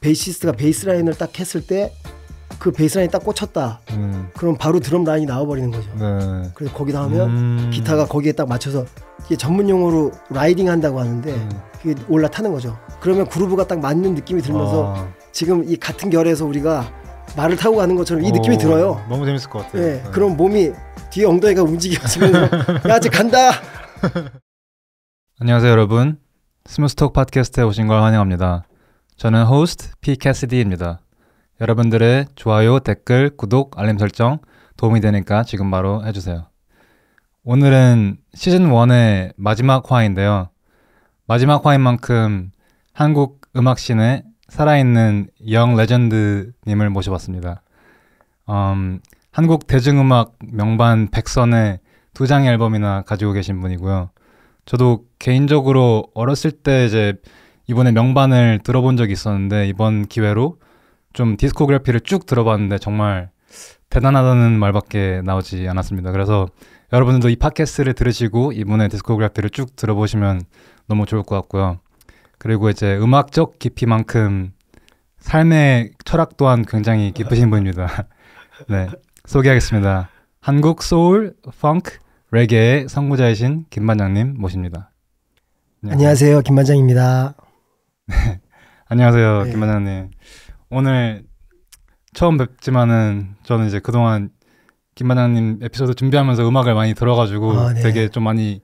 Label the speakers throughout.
Speaker 1: 베이시스트가 베이스 라인을 딱 했을 때 그 베이스 라인이 딱 꽂혔다. 그럼 바로 드럼 라인이 나와버리는 거죠.
Speaker 2: 네.
Speaker 1: 그래서 거기다 하면 기타가 거기에 딱 맞춰서 이게 전문 용어로 라이딩 한다고 하는데 그게 올라타는 거죠. 그러면 그루브가 딱 맞는 느낌이 들면서 지금 이 같은 결에서 우리가 말을 타고 가는 것처럼 이 느낌이 들어요.
Speaker 2: 너무 재밌을 것 같아요.
Speaker 1: 네. 그럼 몸이 뒤에 엉덩이가 움직여지면서 야 이제 간다.
Speaker 2: 안녕하세요 여러분. 스무스톡 팟캐스트에 오신 걸 환영합니다. 저는 호스트 P. 캐시디입니다. 여러분들의 좋아요, 댓글, 구독, 알림 설정 도움이 되니까 지금 바로 해주세요. 오늘은 시즌1의 마지막 화인데요. 마지막 화인 만큼 한국 음악씬에 살아있는 영 레전드님을 모셔봤습니다. 한국 대중음악 명반 100선에 2장의 앨범이나 가지고 계신 분이고요. 저도 개인적으로 어렸을 때 이제 이번에 명반을 들어본 적이 있었는데 이번 기회로 좀 디스코그래피를 쭉 들어봤는데 정말 대단하다는 말밖에 나오지 않았습니다. 그래서 여러분들도 이 팟캐스트를 들으시고 이분의 디스코그래피를 쭉 들어보시면 너무 좋을 것 같고요. 그리고 이제 음악적 깊이만큼 삶의 철학 또한 굉장히 깊으신 분입니다. 네, 소개하겠습니다. 한국 소울, 펑크, 레게의 선구자이신 김반장님 모십니다.
Speaker 1: 안녕하세요, 김반장입니다.
Speaker 2: 네, 안녕하세요,
Speaker 1: 네.
Speaker 2: 김반장님. 오늘 처음 뵙지만은 저는 이제 그동안 김반장님 에피소드 준비하면서 음악을 많이 들어가지고
Speaker 1: 네.
Speaker 2: 되게 좀 많이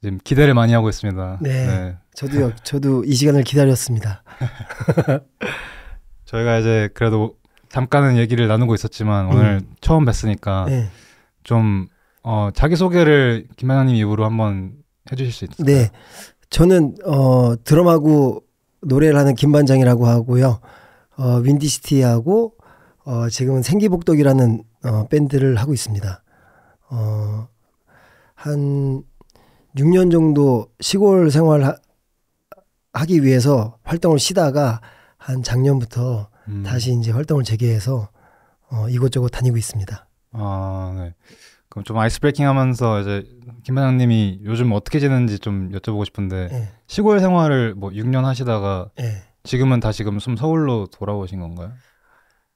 Speaker 2: 지금 기대를 많이 하고 있습니다.
Speaker 1: 네,
Speaker 2: 네.
Speaker 1: 저도요. 저도 이 시간을 기다렸습니다.
Speaker 2: 저희가 이제 그래도 잠깐은 얘기를 나누고 있었지만 오늘 처음 뵀으니까
Speaker 1: 네.
Speaker 2: 좀 자기소개를 김반장님 입으로 한번 해주실 수 있을까요?
Speaker 1: 네, 저는 드럼하고 노래를 하는 김반장이라고 하고요. 윈디시티하고 지금은 생기복덕이라는 밴드를 하고 있습니다. 한 6년 정도 시골 생활 하기 위해서 활동을 쉬다가 한 작년부터 다시 이제 활동을 재개해서 이곳저곳 다니고 있습니다.
Speaker 2: 아, 네. 그럼 좀 아이스 브레이킹 하면서 이제 김 반장님이 요즘 어떻게 지내는지 좀 여쭤보고 싶은데
Speaker 1: 네.
Speaker 2: 시골 생활을 뭐 6년 하시다가
Speaker 1: 네.
Speaker 2: 지금은 다시 그럼 서울로 돌아오신 건가요?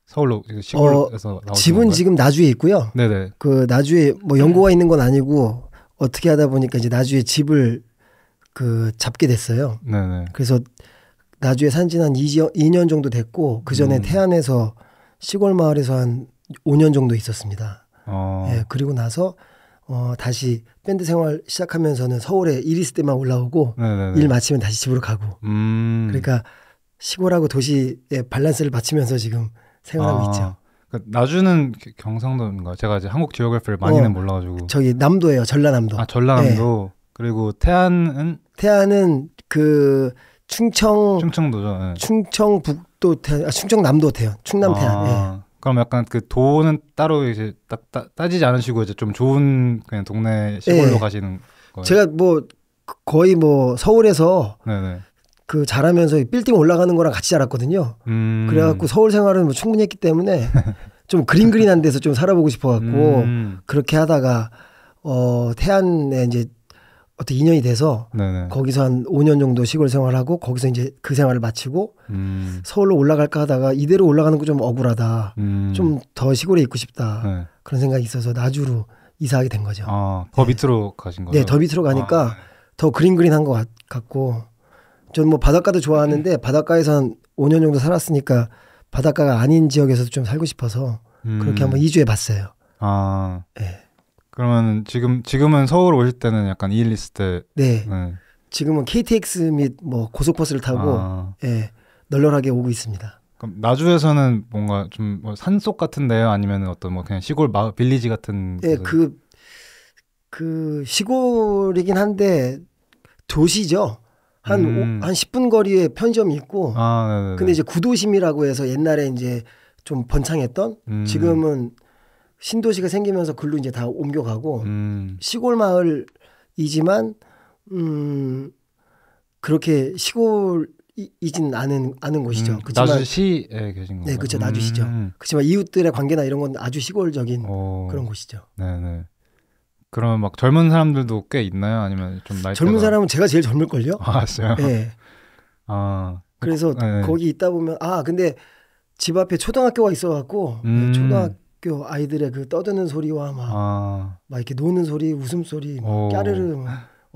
Speaker 2: 서울로 시골에서 나오신
Speaker 1: 집은
Speaker 2: 건가요?
Speaker 1: 지금 나주에 있고요.
Speaker 2: 네네.
Speaker 1: 그 나주에 뭐 연고가 있는 건 아니고 어떻게 하다 보니까 이제 나주에 집을 잡게 됐어요.
Speaker 2: 네네.
Speaker 1: 그래서 나주에 산 지는 한 2년 정도 됐고 그 전에 태안에서 시골 마을에서 한 5년 정도 있었습니다. 예, 그리고 나서 다시 밴드 생활 시작하면서는 서울에 일 있을 때만 올라오고
Speaker 2: 네네네.
Speaker 1: 일 마치면 다시 집으로 가고 그러니까 시골하고 도시의 밸런스를 맞추면서 지금 생활하고 있죠.
Speaker 2: 그러니까 나주는 경상도인가요? 제가 이제 한국 지오그래피를 많이는 몰라가지고.
Speaker 1: 저기 남도예요. 전라남도.
Speaker 2: 아, 전라남도. 네. 그리고 태안은 충청도죠. 네.
Speaker 1: 충청북도 태안, 충청남도 태안, 충남 태안. 예.
Speaker 2: 그럼 약간 그 도는 따로 이제 따지지 않으시고 이제 좀 좋은 그냥 동네 시골로 가시는 거예요?
Speaker 1: 제가 뭐 거의 뭐 서울에서
Speaker 2: 네네.
Speaker 1: 그 자라면서 빌딩 올라가는 거랑 같이 자랐거든요. 그래갖고 서울 생활은 뭐 충분히 했기 때문에 좀 그린한 데서 좀 살아보고 싶어갖고 그렇게 하다가 태안에 이제 어떻게 2년이 돼서
Speaker 2: 네네.
Speaker 1: 거기서 한 5년 정도 시골 생활하고 거기서 이제 그 생활을 마치고 서울로 올라갈까 하다가 이대로 올라가는 거 좀 억울하다. 좀 더 시골에 있고 싶다.
Speaker 2: 네.
Speaker 1: 그런 생각이 있어서 나주로 이사하게 된 거죠.
Speaker 2: 더 밑으로 가신 거예요?
Speaker 1: 네, 더 밑으로 가니까 더 그린한 것 같고 전 뭐 바닷가도 좋아하는데 바닷가에서 한 5년 정도 살았으니까 바닷가가 아닌 지역에서도 좀 살고 싶어서 그렇게 한번 이주해 봤어요.
Speaker 2: 네. 그러면 지금은 서울 오실 때는 약간 일 있을 때.
Speaker 1: 네. 지금은 KTX 및 뭐 고속버스를 타고 널널하게 오고 있습니다.
Speaker 2: 그럼 나주에서는 뭔가 좀 뭐 산속 같은데요? 아니면 어떤 뭐 그냥 시골 마을 빌리지 같은?
Speaker 1: 네, 그 시골이긴 한데 도시죠. 한 10분 거리에 편의점이 있고. 근데 이제 구도심이라고 해서 옛날에 이제 좀 번창했던 지금은 신도시가 생기면서 글로 이제 다 옮겨가고 시골 마을이지만 그렇게 시골이진 않은 곳이죠.
Speaker 2: 나주시에 계신 건가요?
Speaker 1: 네, 그렇죠. 나주시죠. 그렇지만 이웃들의 관계나 이런 건 아주 시골적인 그런 곳이죠.
Speaker 2: 네네. 그러면 막 젊은 사람들도 꽤 있나요? 아니면 좀 나이대가?
Speaker 1: 젊은 사람은 제가 제일 젊을걸요?
Speaker 2: 아, 진짜요?
Speaker 1: 네. 그래서
Speaker 2: 네.
Speaker 1: 거기 있다 보면 근데 집 앞에 초등학교가 있어갖고 초등학교 아이들의 그 떠드는 소리와 막 이렇게 노는 소리, 웃음소리, 막 까르르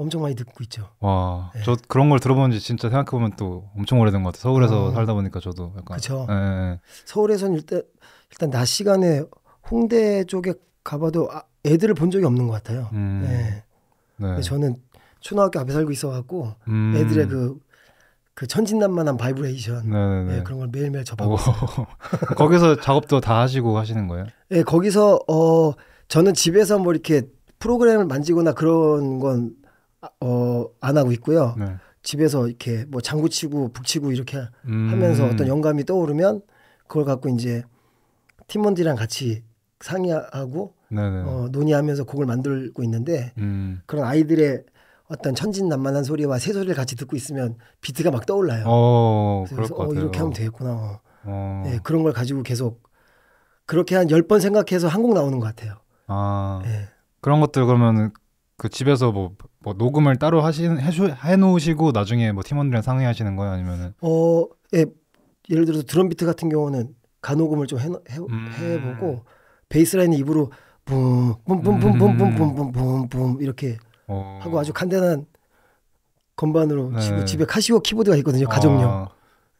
Speaker 1: 엄청 많이 듣고 있죠.
Speaker 2: 와, 네. 저 그런 걸 들어본 지 진짜 생각해보면 또 엄청 오래된 것 같아요. 서울에서 살다 보니까 저도 약간.
Speaker 1: 그렇죠.
Speaker 2: 네.
Speaker 1: 서울에서는 일단 낮 시간에 홍대 쪽에 가봐도 애들을 본 적이 없는 것 같아요. 네. 네. 저는 초등학교 앞에 살고 있어갖고 애들의 그 천진난만한 바이브레이션 네, 그런 걸 매일매일 접하고 있어요.
Speaker 2: 거기서 작업도 다 하시고 하시는 거예요?
Speaker 1: 네, 거기서 저는 집에서 뭐 이렇게 프로그램을 만지거나 그런 건 안 하고 있고요. 네. 집에서 이렇게 뭐 장구 치고 북 치고 이렇게 하면서 어떤 영감이 떠오르면 그걸 갖고 이제 팀원들이랑 같이 상의하고 논의하면서 곡을 만들고 있는데 그런 아이들의 어떤 천진난만한 소리와 새소리를 같이 듣고 있으면 비트가 막 떠올라요. 그래서 이렇게 하면 되겠구나. 네, 그런 걸 가지고 계속 그렇게 한 10번 생각해서 한 곡 나오는 것 같아요.
Speaker 2: 네. 그런 것들 그러면 그 집에서 뭐 녹음을 따로 해놓으시고 나중에 뭐 팀원들이랑 상의하시는 거예요? 아니면은?
Speaker 1: 예, 예를 들어서 드럼 비트 같은 경우는 가녹음을 좀 해보고 베이스라인은 입으로 붐붐붐붐붐붐붐붐 이렇게 하고 아주 간단한 건반으로 치고 집에 카시오 키보드가 있거든요. 가정용.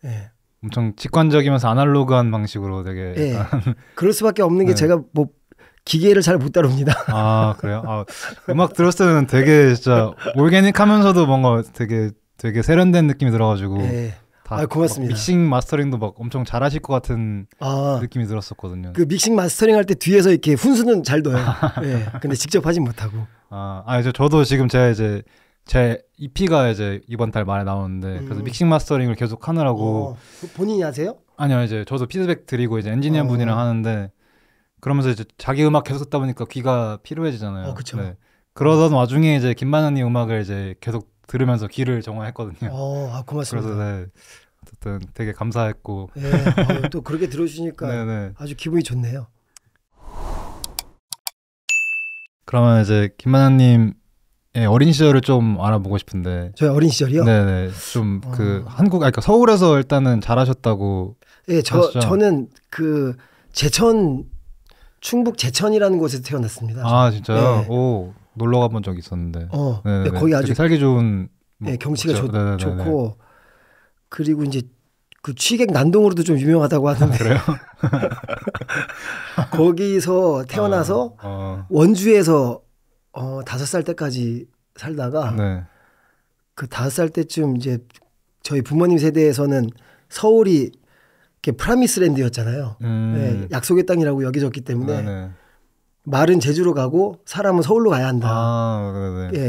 Speaker 1: 네.
Speaker 2: 엄청 직관적이면서 아날로그한 방식으로 되게
Speaker 1: 그럴 수밖에 없는 게 제가 뭐 기계를 잘 못 다룹니다.
Speaker 2: 그래요? 음악 들었을 때는 되게 진짜 올게닉하면서도 뭔가 되게 세련된 느낌이 들어가지고
Speaker 1: 고맙습니다.
Speaker 2: 믹싱 마스터링도 막 엄청 잘하실 것 같은 느낌이 들었었거든요.
Speaker 1: 그 믹싱 마스터링 할 때 뒤에서 이렇게 훈수는 잘 둬요. 근데 직접 하진 못하고.
Speaker 2: 저도 지금 제 EP가 이제 이번 달 말에 나오는데 그래서 믹싱 마스터링을 계속 하느라고.
Speaker 1: 본인이 하세요?
Speaker 2: 아니요, 이제 저도 피드백 드리고 이제 엔지니어 분이랑 하는데 그러면서 이제 자기 음악 계속 듣다 보니까 귀가 피로해지잖아요.
Speaker 1: 그렇죠.
Speaker 2: 네. 그러던 와중에 이제 김만현님 음악을 이제 계속 들으면서 귀를 정화했거든요.
Speaker 1: 고맙습니다.
Speaker 2: 그래서 어쨌든 되게 감사했고.
Speaker 1: 또 그렇게 들어주시니까 아주 기분이 좋네요.
Speaker 2: 그러면 이제 김만현님 어린 시절을 좀 알아보고 싶은데.
Speaker 1: 저희 어린 시절이요?
Speaker 2: 네네. 좀 그 그러니까 서울에서 일단은 잘하셨다고.
Speaker 1: 네, 저는 그 충북 제천이라는 곳에서 태어났습니다.
Speaker 2: 진짜요? 오, 놀러 가본 적이 있었는데.
Speaker 1: 거기 아주
Speaker 2: 살기 좋은.
Speaker 1: 경치가 좋고 그리고 이제 그 취객 난동으로도 좀 유명하다고 하던데.
Speaker 2: 그래요?
Speaker 1: 거기서 태어나서 원주에서 5살 때까지 살다가 그 5살 때쯤 이제 저희 부모님 세대에서는 서울이 이렇게 프라미스랜드였잖아요. 약속의 땅이라고 여겨졌기 때문에 말은 제주로 가고 사람은 서울로 가야 한다.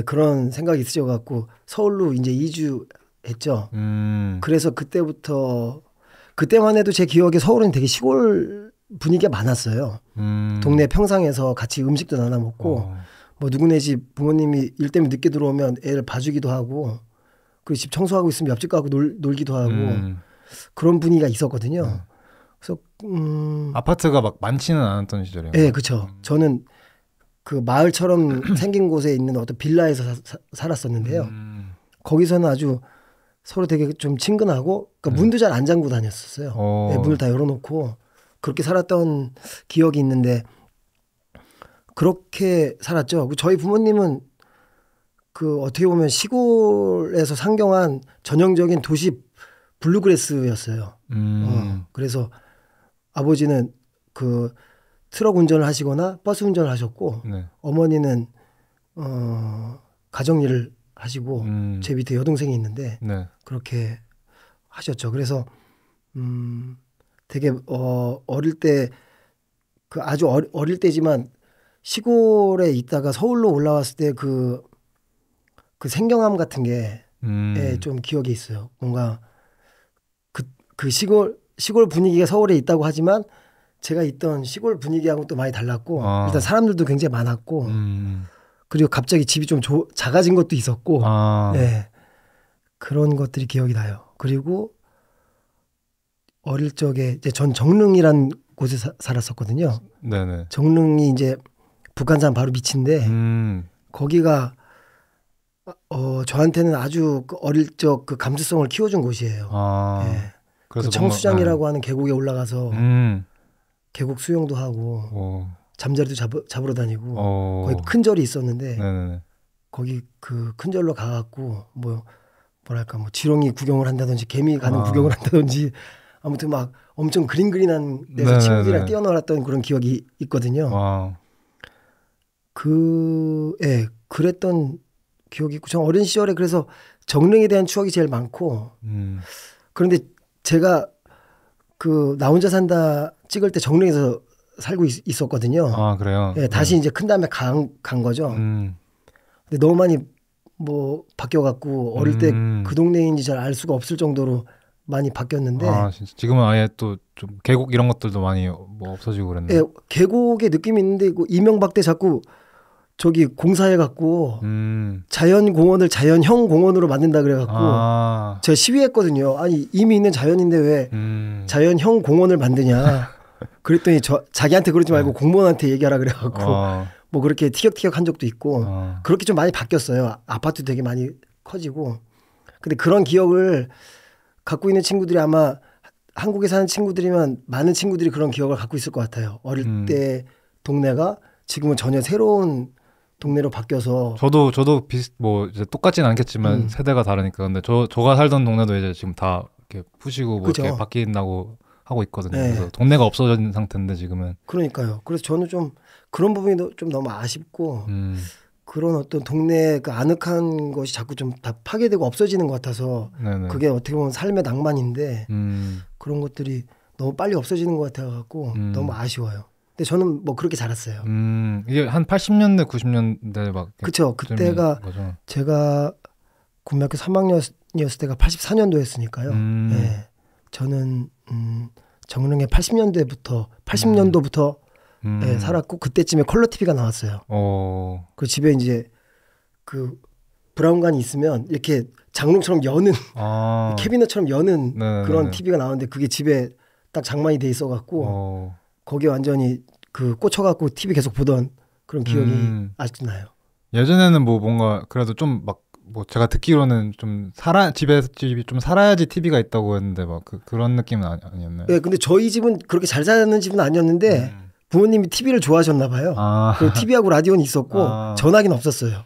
Speaker 1: 그런 생각이 있으셔갖고 서울로 이제 이주했죠. 그래서 그때만 해도 제 기억에 서울은 되게 시골 분위기가 많았어요. 동네 평상에서 같이 음식도 나눠 먹고 뭐 누구네 집 부모님이 일 때문에 늦게 들어오면 애를 봐주기도 하고 그리고 집 청소하고 있으면 옆집 가고 놀기도 하고 그런 분위기가 있었거든요. 그래서
Speaker 2: 아파트가 막 많지는 않았던 시절이에요.
Speaker 1: 네, 그렇죠. 저는 그 마을처럼 생긴 곳에 있는 어떤 빌라에서 살았었는데요. 거기서는 아주 서로 되게 좀 친근하고 그러니까 문도 잘 안 잠그고 다녔었어요. 네, 문을 다 열어놓고 그렇게 살았던 기억이 있는데 그렇게 살았죠. 저희 부모님은 그 어떻게 보면 시골에서 상경한 전형적인 도시 블루그래스였어요. 그래서 아버지는 그 트럭 운전을 하시거나 버스 운전을 하셨고 어머니는 가정일을 하시고 제 밑에 여동생이 있는데 그렇게 하셨죠. 그래서 되게 어릴 때 그 아주 어릴 때지만 시골에 있다가 서울로 올라왔을 때 그 생경함 같은 게 좀 기억이 있어요. 뭔가 그 시골 분위기가 서울에 있다고 하지만 제가 있던 시골 분위기하고 또 많이 달랐고 일단 사람들도 굉장히 많았고 그리고 갑자기 집이 좀 작아진 것도 있었고 그런 것들이 기억이 나요. 그리고 어릴 적에 이제 전 정릉이란 곳에 살았었거든요. 정릉이 이제 북한산 바로 밑인데 거기가 저한테는 아주 그 어릴 적 그 감수성을 키워준 곳이에요. 예. 그래서 그 청수장이라고 하는 계곡에 올라가서 계곡 수영도 하고 잠자리도 잡으러 다니고 거기 큰 절이 있었는데 네네네. 거기 그 큰 절로 가갖고 뭐랄까 뭐 지렁이 구경을 한다든지 개미 가는 구경을 한다든지 아무튼 막 엄청 그린그린한 데서 네네네. 친구들이랑 뛰어놀았던 그런 기억이 있거든요. 그랬던 기억이 있고 전 어린 시절에 그래서 정릉에 대한 추억이 제일 많고 그런데 제가 그 나 혼자 산다 찍을 때 정릉에서 살고 있었거든요.
Speaker 2: 아 그래요?
Speaker 1: 예, 다시 이제 큰 다음에 간 거죠. 근데 너무 많이 뭐 바뀌어갖고 어릴 때 그 동네인지 잘 알 수가 없을 정도로 많이 바뀌었는데.
Speaker 2: 아 진짜 지금은 아예 또 좀 계곡 이런 것들도 많이 뭐 없어지고 그랬네.
Speaker 1: 예, 계곡의 느낌이 있는데 이명박 때 자꾸 저기 공사해갖고 자연공원을 자연형 공원으로 만든다 그래갖고 제가 시위했거든요. 아니 이미 있는 자연인데 왜 자연형 공원을 만드냐. 그랬더니 자기한테 그러지 말고 공무원한테 얘기하라 그래갖고 뭐 그렇게 티격태격 한 적도 있고 그렇게 좀 많이 바뀌었어요. 아파트 되게 많이 커지고. 근데 그런 기억을 갖고 있는 친구들이 아마 한국에 사는 친구들이면 많은 친구들이 그런 기억을 갖고 있을 것 같아요. 어릴 때 동네가 지금은 전혀 새로운 동네로 바뀌어서
Speaker 2: 저도 뭐 이제 똑같지는 않겠지만 세대가 다르니까 근데 저가 살던 동네도 이제 지금 다 이렇게 부시고 뭐 이렇게 바뀐다고 하고 있거든요. 네. 그래서 동네가 없어진 상태인데 지금은.
Speaker 1: 그러니까요. 그래서 저는 좀 그런 부분이 좀 너무 아쉽고 그런 어떤 동네 그 아늑한 것이 자꾸 좀 다 파괴되고 없어지는 것 같아서 네네. 그게 어떻게 보면 삶의 낭만인데 그런 것들이 너무 빨리 없어지는 것 같아갖고 너무 아쉬워요. 근데 저는 뭐 그렇게 자랐어요.
Speaker 2: 이게 한 80년대, 90년대 막.
Speaker 1: 그렇죠. 그때가 제가 국민학교 3학년이었을 때가 84년도였으니까요. 네. 저는 정릉에 80년도부터 네, 살았고 그때쯤에 컬러 TV가 나왔어요. 그 집에 이제 그 브라운관이 있으면 이렇게 장롱처럼 여는 캐비넷처럼 여는 네네네. 그런 TV가 나오는데 그게 집에 딱 장만이 돼 있어갖고 거기에 완전히 그 꽂혀갖고 TV 계속 보던 그런 기억이 아직도 나요.
Speaker 2: 예전에는 뭐 뭔가 그래도 좀 막 뭐 제가 듣기로는 좀 집이 좀 살아야지 TV가 있다고 했는데 막 그런 느낌은 아니었나요?
Speaker 1: 네, 근데 저희 집은 그렇게 잘 사는 집은 아니었는데 부모님이 TV를 좋아하셨나 봐요. 그리고 TV하고 라디오는 있었고 전화기는 없었어요.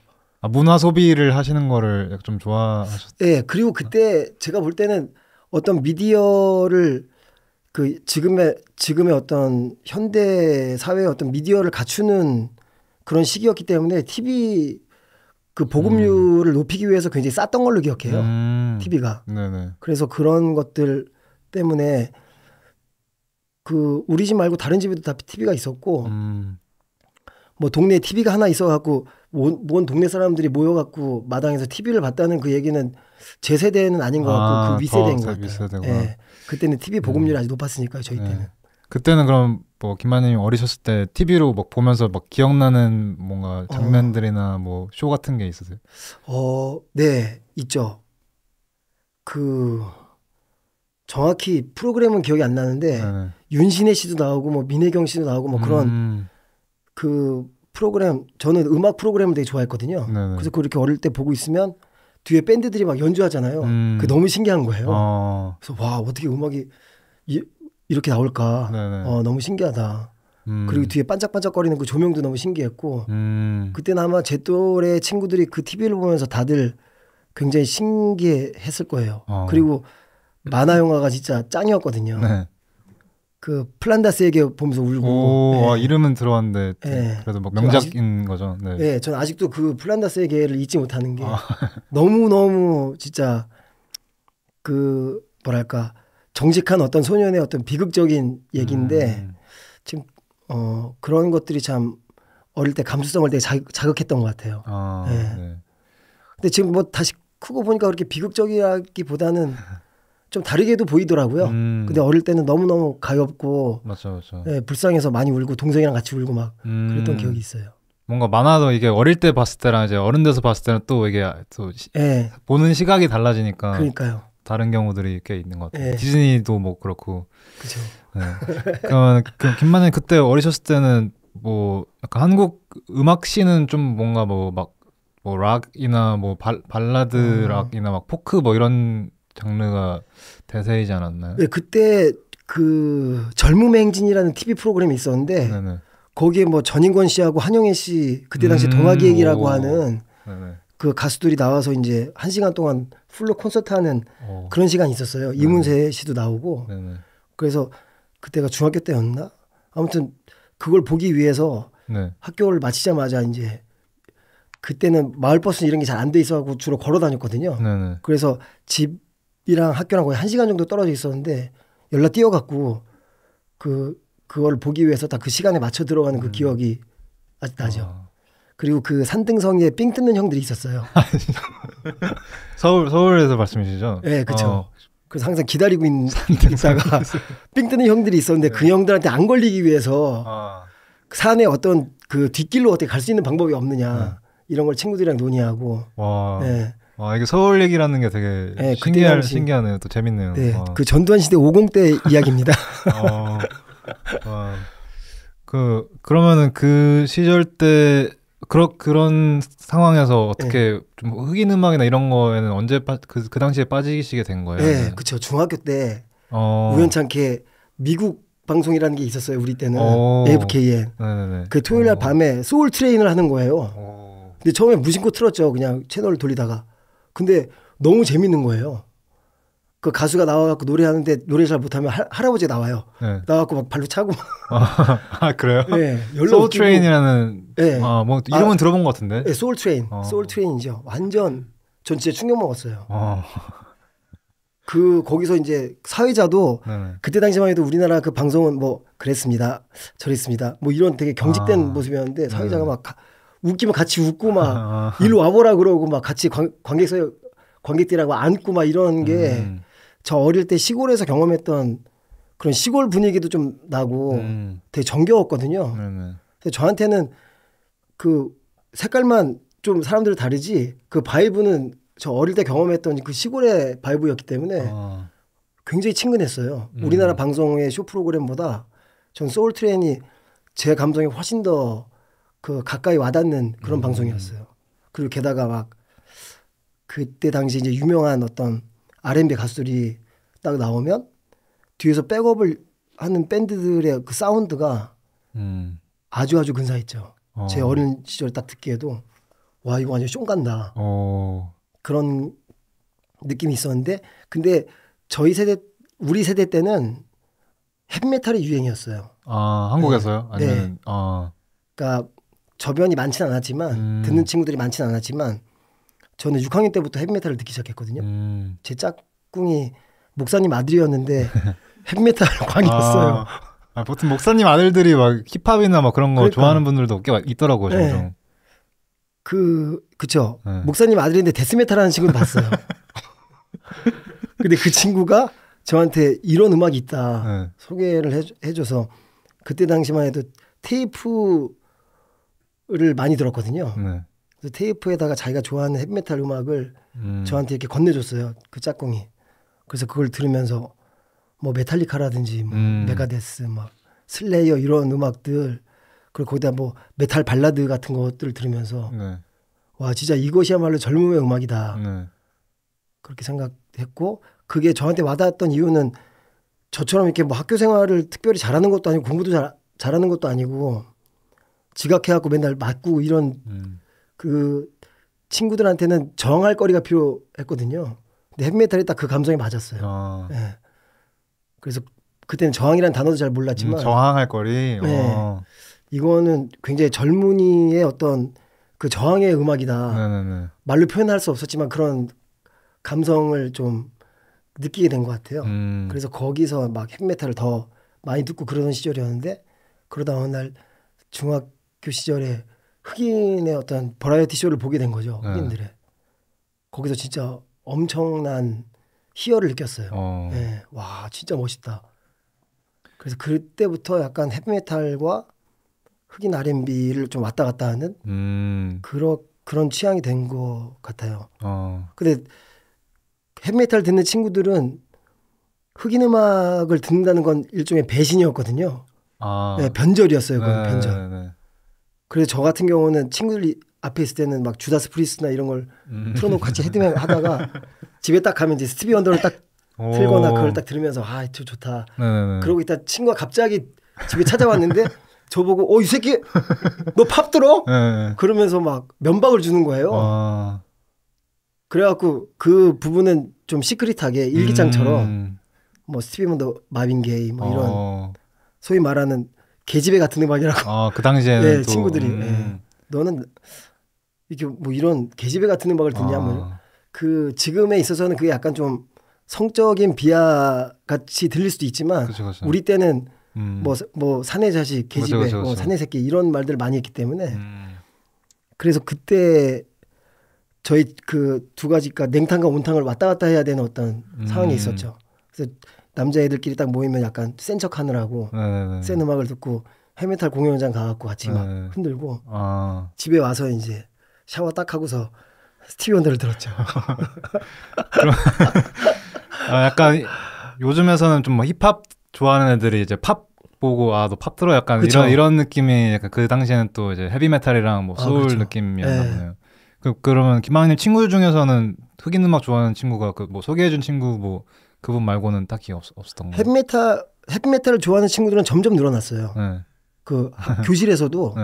Speaker 2: 문화 소비를 하시는 거를 좀 좋아하셨어요?
Speaker 1: 네, 그리고 그때 제가 볼 때는 어떤 미디어를 그 지금의 어떤 현대 사회의 어떤 미디어를 갖추는 그런 시기였기 때문에 TV 그 보급률을 높이기 위해서 굉장히 쌌던 걸로 기억해요. TV가. 네네. 그래서 그런 것들 때문에 그 우리 집 말고 다른 집에도 다 TV가 있었고 뭐 동네에 TV가 하나 있어갖고 온 동네 사람들이 모여갖고 마당에서 TV를 봤다는 그 얘기는 제 세대는 아닌 것 같고 그 윗세대인 것 같아요. 네. 그때는 TV 보급률이 아주 높았으니까요. 저희 때는.
Speaker 2: 그때는 그럼 뭐 김만님이 어리셨을 때 TV로 막 보면서 막 기억나는 뭔가 장면들이나 뭐 쇼 같은 게 있으세요?
Speaker 1: 네, 있죠. 그 정확히 프로그램은 기억이 안 나는데 윤신혜 씨도 나오고 뭐 민혜경 씨도 나오고 뭐 그런 그 프로그램 저는 음악 프로그램을 되게 좋아했거든요. 그래서 그렇게 어릴 때 보고 있으면 뒤에 밴드들이 막 연주하잖아요. 그게 너무 신기한 거예요. 그래서 와 어떻게 음악이 이렇게 나올까. 너무 신기하다. 그리고 뒤에 반짝반짝거리는 그 조명도 너무 신기했고 그때는 아마 제 또래 친구들이 그 TV를 보면서 다들 굉장히 신기했을 거예요. 그리고 만화 영화가 진짜 짱이었거든요. 네. 그 플란다스에게 보면서 울고.
Speaker 2: 와, 이름은 들어왔는데 그래도 막 명작인 거죠. 네.
Speaker 1: 네, 저는 아직도 그 플란다스에게를 잊지 못하는 게 너무 진짜 그 뭐랄까 정직한 어떤 소년의 어떤 비극적인 얘기인데 지금 그런 것들이 참 어릴 때 감수성을 되게 자극했던 것 같아요. 네. 근데 지금 뭐 다시 크고 보니까 그렇게 비극적이라기보다는 좀 다르게도 보이더라고요. 근데 어릴 때는 너무너무 가엾고
Speaker 2: 맞죠.
Speaker 1: 네, 불쌍해서 많이 울고 동생이랑 같이 울고 막 그랬던 기억이 있어요.
Speaker 2: 뭔가 만화도 이게 어릴 때 봤을 때랑 이제 어른 돼서 봤을 때는 또 이게 또 보는 시각이 달라지니까
Speaker 1: 그러니까요.
Speaker 2: 다른 경우들이 꽤 있는 것 같아요. 디즈니도 뭐 그렇고.
Speaker 1: 그렇죠.
Speaker 2: 네. 그럼 김만님 그때 어리셨을 때는 뭐 약간 한국 음악 씬은 좀 뭔가 뭐 막 뭐 락이나 뭐 발라드 락이나 막 포크 뭐 이런 장르가 대세이지 않았나요?
Speaker 1: 네, 그때 그 젊음의 행진이라는 TV 프로그램이 있었는데
Speaker 2: 네네.
Speaker 1: 거기에 뭐 전인권 씨하고 한영애 씨 그때 당시 동아기 얘기라고 하는
Speaker 2: 네네.
Speaker 1: 그 가수들이 나와서 이제 1시간 동안 풀로 콘서트하는 그런 시간이 있었어요. 네네. 이문세 씨도 나오고. 네네. 그래서 그때가 중학교 때였나? 아무튼 그걸 보기 위해서 네. 학교를 마치자마자 이제 그때는 마을버스 이런 게 잘 안 돼 있어갖고 주로 걸어 다녔거든요. 네네. 그래서 집이랑 학교랑 거의 1시간 정도 떨어져 있었는데 연락 뛰어갖고 그걸 보기 위해서 다 그 시간에 맞춰 들어가는 그 기억이 아직 나죠. 그리고 그 산등성이에 삥 뜯는 형들이 있었어요.
Speaker 2: 서울에서 말씀이시죠?
Speaker 1: 네, 그렇죠. 그래서 항상 기다리고 있다가 삥 뜯는 형들이 있었는데 네. 그 형들한테 안 걸리기 위해서 그 산에 어떤 그 뒷길로 어떻게 갈 수 있는 방법이 없느냐 이런 걸 친구들이랑 논의하고.
Speaker 2: 와, 네. 와 이게 서울 얘기라는 게 되게 네, 신기하네요. 또 재밌네요.
Speaker 1: 네, 그 전두환 시대 50대 이야기입니다.
Speaker 2: 그러면은 그 시절 때 그런 상황에서 어떻게 네. 좀 흑인 음악이나 이런 거에는 언제 그 당시에 빠지시게 된 거예요?
Speaker 1: 네, 그렇죠. 중학교 때 우연찮게 미국 방송이라는 게 있었어요. 우리 때는 AFKN. 네네네. 그 토요일 날 밤에 소울 트레인을 하는 거예요. 근데 처음에 무심코 틀었죠. 그냥 채널을 돌리다가. 근데 너무 재밌는 거예요. 그 가수가 나와갖고 노래하는데 노래 잘 못하면 할아버지가 나와요. 네. 나와갖고 막 발로 차고.
Speaker 2: 그래요?
Speaker 1: 네.
Speaker 2: 소울 트레인이라는. 네. 뭐 이름은 들어본 것 같은데.
Speaker 1: 네, 소울 트레인. 소울 트레인이죠. 완전 전 진짜 충격 먹었어요. 거기서 이제 사회자도 네네. 그때 당시만 해도 우리나라 그 방송은 뭐 그랬습니다. 저랬습니다. 뭐 이런 되게 경직된 모습이었는데 사회자가 막 웃기면 같이 웃고 막 일로 와보라 그러고 막 같이 관객들하고 앉고 막 이런 게 저 어릴 때 시골에서 경험했던 그런 시골 분위기도 좀 나고 되게 정겨웠거든요. 근데 저한테는 그 색깔만 좀 사람들 다르지 그 바이브는 저 어릴 때 경험했던 그 시골의 바이브였기 때문에 굉장히 친근했어요. 우리나라 방송의 쇼 프로그램보다 전 소울 트레인이 제 감성에 훨씬 더 그 가까이 와닿는 그런 방송이었어요. 그리고 게다가 막 그때 당시 이제 유명한 어떤 R&B 가수들이 딱 나오면 뒤에서 백업을 하는 밴드들의 그 사운드가 아주 근사했죠. 제 어린 시절 딱 듣기에도 와 이거 완전 숑 간다. 그런 느낌이 있었는데 근데 우리 세대 때는 헤비메탈이 유행이었어요.
Speaker 2: 아 한국에서요?
Speaker 1: 네.
Speaker 2: 아니면
Speaker 1: 네. 그러니까 저변이 많지는 않았지만 듣는 친구들이 많지는 않았지만 저는 6학년 때부터 헤비메탈을 듣기 시작했거든요. 제 짝꿍이 목사님 아들이었는데 헤비메탈 광이었어요.
Speaker 2: 보통 목사님 아들들이 막 힙합이나 막 그런 거 그러니까. 좋아하는 분들도 꽤 있더라고요. 종종. 네.
Speaker 1: 그쵸. 네. 목사님 아들인데 데스메탈 하는 친구도 봤어요. 근데 그 친구가 저한테 이런 음악이 있다 네. 소개를 해줘서 그때 당시만 해도 테이프를 많이 들었거든요. 네. 그래서 테이프에다가 자기가 좋아하는 헤비메탈 음악을 저한테 이렇게 건네줬어요. 그 짝꿍이. 그래서 그걸 들으면서 뭐 메탈리카라든지 뭐 메가데스 막 슬레이어 이런 음악들 그리고 거기다 뭐 메탈 발라드 같은 것들을 들으면서 네. 와 진짜 이것이야말로 젊음의 음악이다. 네. 그렇게 생각했고 그게 저한테 와닿았던 이유는 저처럼 이렇게 뭐 학교 생활을 특별히 잘하는 것도 아니고 공부도 잘하는 것도 아니고 지각해갖고 맨날 맞고 이런 그 친구들한테는 저항할 거리가 필요했거든요. 근데 헤비메탈이 딱 그 감성에 맞았어요. 네. 그래서 그때는 저항이라는 단어도 잘 몰랐지만
Speaker 2: 저항할 거리.
Speaker 1: 네. 이거는 굉장히 젊은이의 어떤 그 저항의 음악이다. 네네네. 말로 표현할 수 없었지만 그런 감성을 좀 느끼게 된 것 같아요. 그래서 거기서 막 헤비메탈을 더 많이 듣고 그러던 시절이었는데 그러다 어느 날 중학교 시절에 흑인의 어떤 버라이어티 쇼를 보게 된 거죠. 흑인들의. 거기서 진짜 엄청난 희열을 느꼈어요. 네. 와 진짜 멋있다. 그래서 그때부터 약간 헤비메탈과 흑인 R&B를 좀 왔다 갔다 하는 그런 취향이 된 것 같아요. 근데 헤비메탈 듣는 친구들은 흑인 음악을 듣는다는 건 일종의 배신이었거든요. 네, 변절이었어요. 그건 변절. 그래서 저 같은 경우는 친구들이 앞에 있을 때는 막 주다스 프리스트나 이런 걸 틀어놓고 같이 헤드뱅 하다가 집에 딱 가면 이제 스티비 원더를 딱 틀거나 그걸 딱 들으면서 아, 저 좋다. 네네네. 그러고 있다 친구가 갑자기 집에 찾아왔는데 저보고 이 새끼 너 팝 들어? 네네. 그러면서 막 면박을 주는 거예요. 그래갖고 그 부분은 좀 시크릿하게 일기장처럼 뭐 스티비 원더, 마빈 게이 뭐 이런 소위 말하는 계집애 같은 음악이라고.
Speaker 2: 그 당시에는
Speaker 1: 네,
Speaker 2: 또,
Speaker 1: 친구들이 너는 이렇게 뭐 이런 계집애 같은 음악을 듣냐 뭐. 그 지금에 있어서는 그게 약간 좀 성적인 비하 같이 들릴 수도 있지만 그쵸. 우리 때는 뭐 사내 자식, 계집애, 그쵸. 사내 새끼 이런 말들을 많이 했기 때문에 그래서 그때 저희 그 두 가지가 냉탕과 온탕을 왔다 갔다 해야 되는 어떤 상황이 있었죠. 그래서 남자애들끼리 딱 모이면 약간 센 척하느라고 센 음악을 듣고 헤메탈 공연장 가갖고 같이 막 흔들고 집에 와서 이제 샤워 딱 하고서 스티비 원더를 들었죠.
Speaker 2: 약간 요즘에서는 좀 뭐 힙합 좋아하는 애들이 이제 팝 보고 너 팝 들어 약간 이런 느낌이 약간 그 당시에는 또 이제 헤비메탈이랑 뭐 소울 느낌이었나 보네요. 그러면 김학님 친구들 중에서는 흑인 음악 좋아하는 친구가 그 뭐 소개해준 친구 뭐 그분 말고는 딱히 없었던 거예요. 헤비메탈을 좋아하는 친구들은 점점 늘어났어요. 네. 그 교실에서도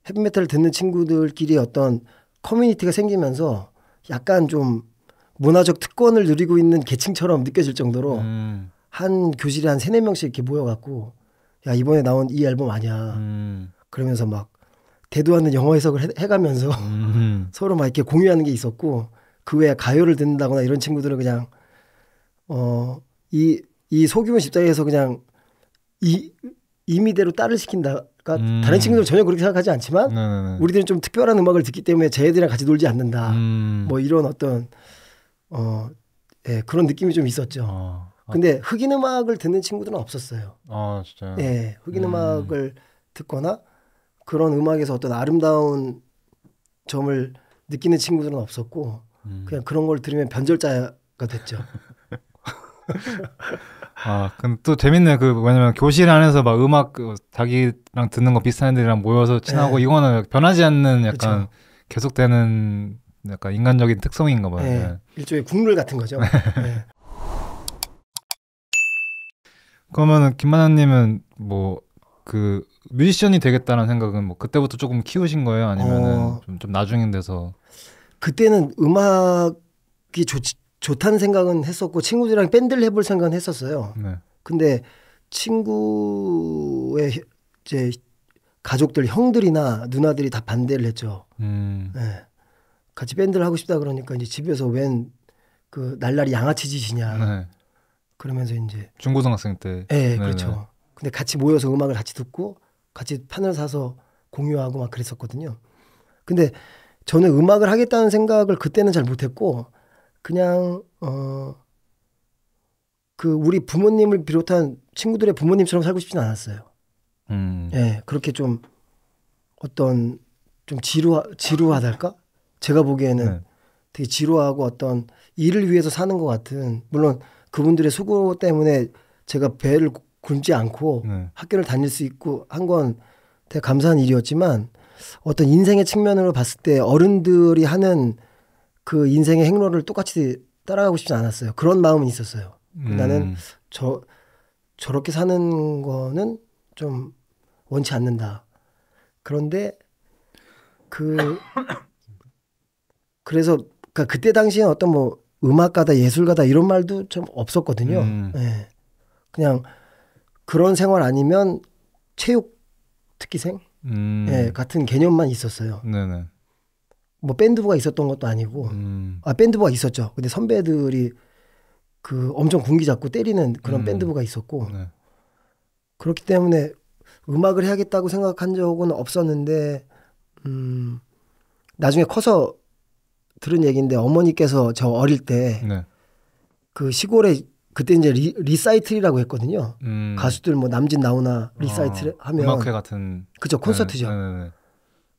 Speaker 2: 헤비메탈을 듣는 친구들끼리 어떤 커뮤니티가 생기면서 약간 좀 문화적 특권을 누리고 있는 계층처럼 느껴질 정도로 한 교실에 한 3-4명씩 이렇게 모여갖고 야 이번에 나온 이 앨범 아니야. 그러면서 막 대도 않는 영어 해석을 해가면서 서로 막 이렇게 공유하는 게 있었고 그 외에 가요를 듣는다거나 이런 친구들은 그냥 이 소규모 집단에서 그냥 임의대로 딸을 시킨다. 그러니까 다른 친구들은 전혀 그렇게 생각하지 않지만 우리들은 좀 특별한 음악을 듣기 때문에 쟤들이랑 같이 놀지 않는다. 뭐 이런 어떤 그런 느낌이 좀 있었죠. 근데 흑인 음악을 듣는 친구들은 없었어요. 진짜요?
Speaker 1: 네, 흑인 음악을 듣거나 그런 음악에서 어떤 아름다운 점을 느끼는 친구들은 없었고 그냥 그런 걸 들으면 변절자가 됐죠.
Speaker 2: 근데 또 재밌네. 왜냐면 교실 안에서 막 음악 자기랑 듣는 거 비슷한 애들이랑 모여서 친하고 이거는 변하지 않는 약간 그쵸. 계속되는 약간 인간적인 특성인가 봐요.
Speaker 1: 네. 일종의 국룰 같은 거죠. 네.
Speaker 2: 그러면은 김만아님은 뭐 그 뮤지션이 되겠다는 생각은 뭐 그때부터 조금 키우신 거예요? 아니면은 좀 나중에 돼서?
Speaker 1: 그때는 음악이 좋다는 생각은 했었고 친구들이랑 밴드를 해볼 생각은 했었어요. 네. 근데 친구의 이제 가족들 형들이나 누나들이 다 반대를 했죠. 네. 같이 밴드를 하고 싶다 그러니까 이제 집에서 웬 그 날라리 양아치 짓이냐. 네. 그러면서 이제
Speaker 2: 중고등학생 때.
Speaker 1: 네, 그렇죠. 근데 같이 모여서 음악을 같이 듣고 같이 판을 사서 공유하고 막 그랬었거든요. 근데 저는 음악을 하겠다는 생각을 그때는 잘 못했고 그냥 그 우리 부모님을 비롯한 친구들의 부모님처럼 살고 싶진 않았어요. 네, 그렇게 좀 어떤 좀 지루하달까? 제가 보기에는 네. 되게 지루하고 어떤 일을 위해서 사는 것 같은, 물론 그분들의 수고 때문에 제가 배를 굶지 않고 학교를 다닐 수 있고 한 건 되게 감사한 일이었지만 어떤 인생의 측면으로 봤을 때 어른들이 하는 그 인생의 행로를 똑같이 따라가고 싶지 않았어요. 그런 마음은 있었어요. 나는 저렇게 사는 거는 좀 원치 않는다. 그런데 그래서 그러니까 그때 당시에 어떤 뭐 음악가다 예술가다 이런 말도 좀 없었거든요. 네. 그냥 그런 생활 아니면 체육 특기생 네, 같은 개념만 있었어요.
Speaker 2: 네네.
Speaker 1: 뭐 밴드부가 있었던 것도 아니고 밴드부가 있었죠. 근데 선배들이 그 엄청 군기 잡고 때리는 그런 밴드부가 있었고 네. 그렇기 때문에 음악을 해야겠다고 생각한 적은 없었는데 나중에 커서 들은 얘기인데 어머니께서 저 어릴 때 그 시골에 그때 이제 리사이틀이라고 했거든요. 가수들 뭐 남진 나오나 리사이틀 하면
Speaker 2: 음악회 같은
Speaker 1: 그죠 콘서트죠.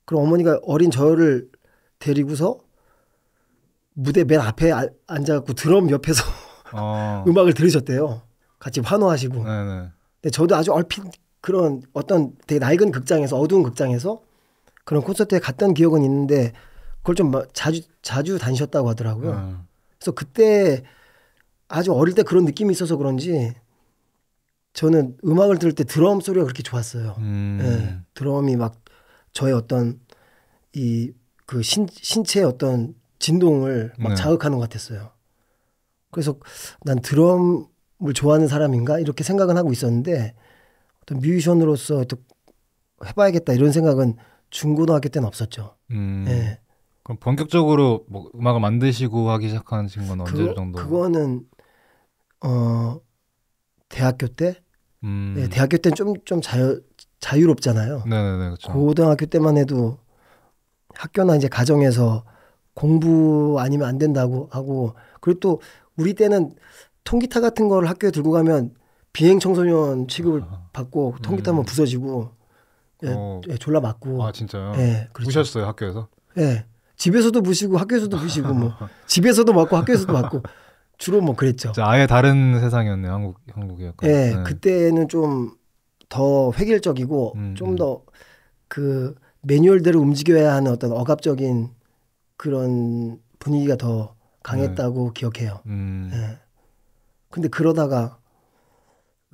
Speaker 1: 그럼 어머니가 어린 저를 데리고서 무대 맨 앞에 앉아갖고 드럼 옆에서 음악을 들으셨대요. 같이 환호하시고. 근데 저도 아주 얼핏 그런 어떤 되게 낡은 극장에서 어두운 극장에서 그런 콘서트에 갔던 기억은 있는데 그걸 좀 자주 다니셨다고 하더라고요. 그래서 그때 아주 어릴 때 그런 느낌이 있어서 그런지 저는 음악을 들을 때 드럼 소리가 그렇게 좋았어요. 예, 드럼이 막 저의 어떤 이 그 신체의 어떤 진동을 막 자극하는 것 같았어요. 그래서 난 드럼을 좋아하는 사람인가 이렇게 생각은 하고 있었는데 어떤 뮤지션으로서 또 해봐야겠다 이런 생각은 중고등학교 때는 없었죠. 예.
Speaker 2: 그럼 본격적으로 뭐 음악을 만드시고 하기 시작하신 건 언제 정도?
Speaker 1: 그거는 대학교 때. 예, 대학교 때는 좀 자유롭잖아요.
Speaker 2: 네네네, 그렇죠.
Speaker 1: 고등학교 때만 해도 학교나 이제 가정에서 공부 아니면 안 된다고 하고 그리고 또 우리 때는 통기타 같은 걸 학교에 들고 가면 비행 청소년 취급을 받고 통기타만 부서지고 예, 졸라 맞고.
Speaker 2: 아 진짜요?
Speaker 1: 예, 그렇죠.
Speaker 2: 무셨어요 학교에서?
Speaker 1: 예, 집에서도 부시고 학교에서도 부시고 뭐 집에서도 맞고 학교에서도 맞고 주로 뭐 그랬죠.
Speaker 2: 아예 다른 세상이었네요. 한국이 약간.
Speaker 1: 예, 네. 그때는 좀 더 획일적이고 좀 더 그 매뉴얼대로 움직여야 하는 어떤 억압적인 그런 분위기가 더 강했다고 기억해요. 예. 근데 그러다가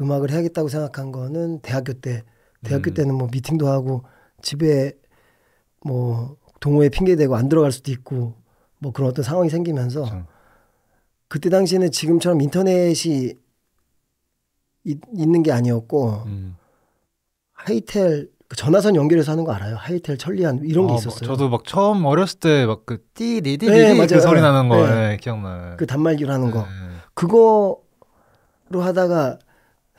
Speaker 1: 음악을 해야겠다고 생각한 거는 대학교 때. 대학교 때는 뭐 미팅도 하고 집에 뭐 동호회 핑계 대고 안 들어갈 수도 있고 뭐 그런 어떤 상황이 생기면서 그렇죠. 그때 당시에는 지금처럼 인터넷이 있는 게 아니었고 하이텔 전화선 연결해서 하는 거 알아요? 하이텔 천리안 이런 게 있었어요.
Speaker 2: 저도 막 처음 어렸을 때 막 그 띠디디디 그 소리 나는 거 네. 기억나요.
Speaker 1: 그 단말기로 하는 거. 그거로 하다가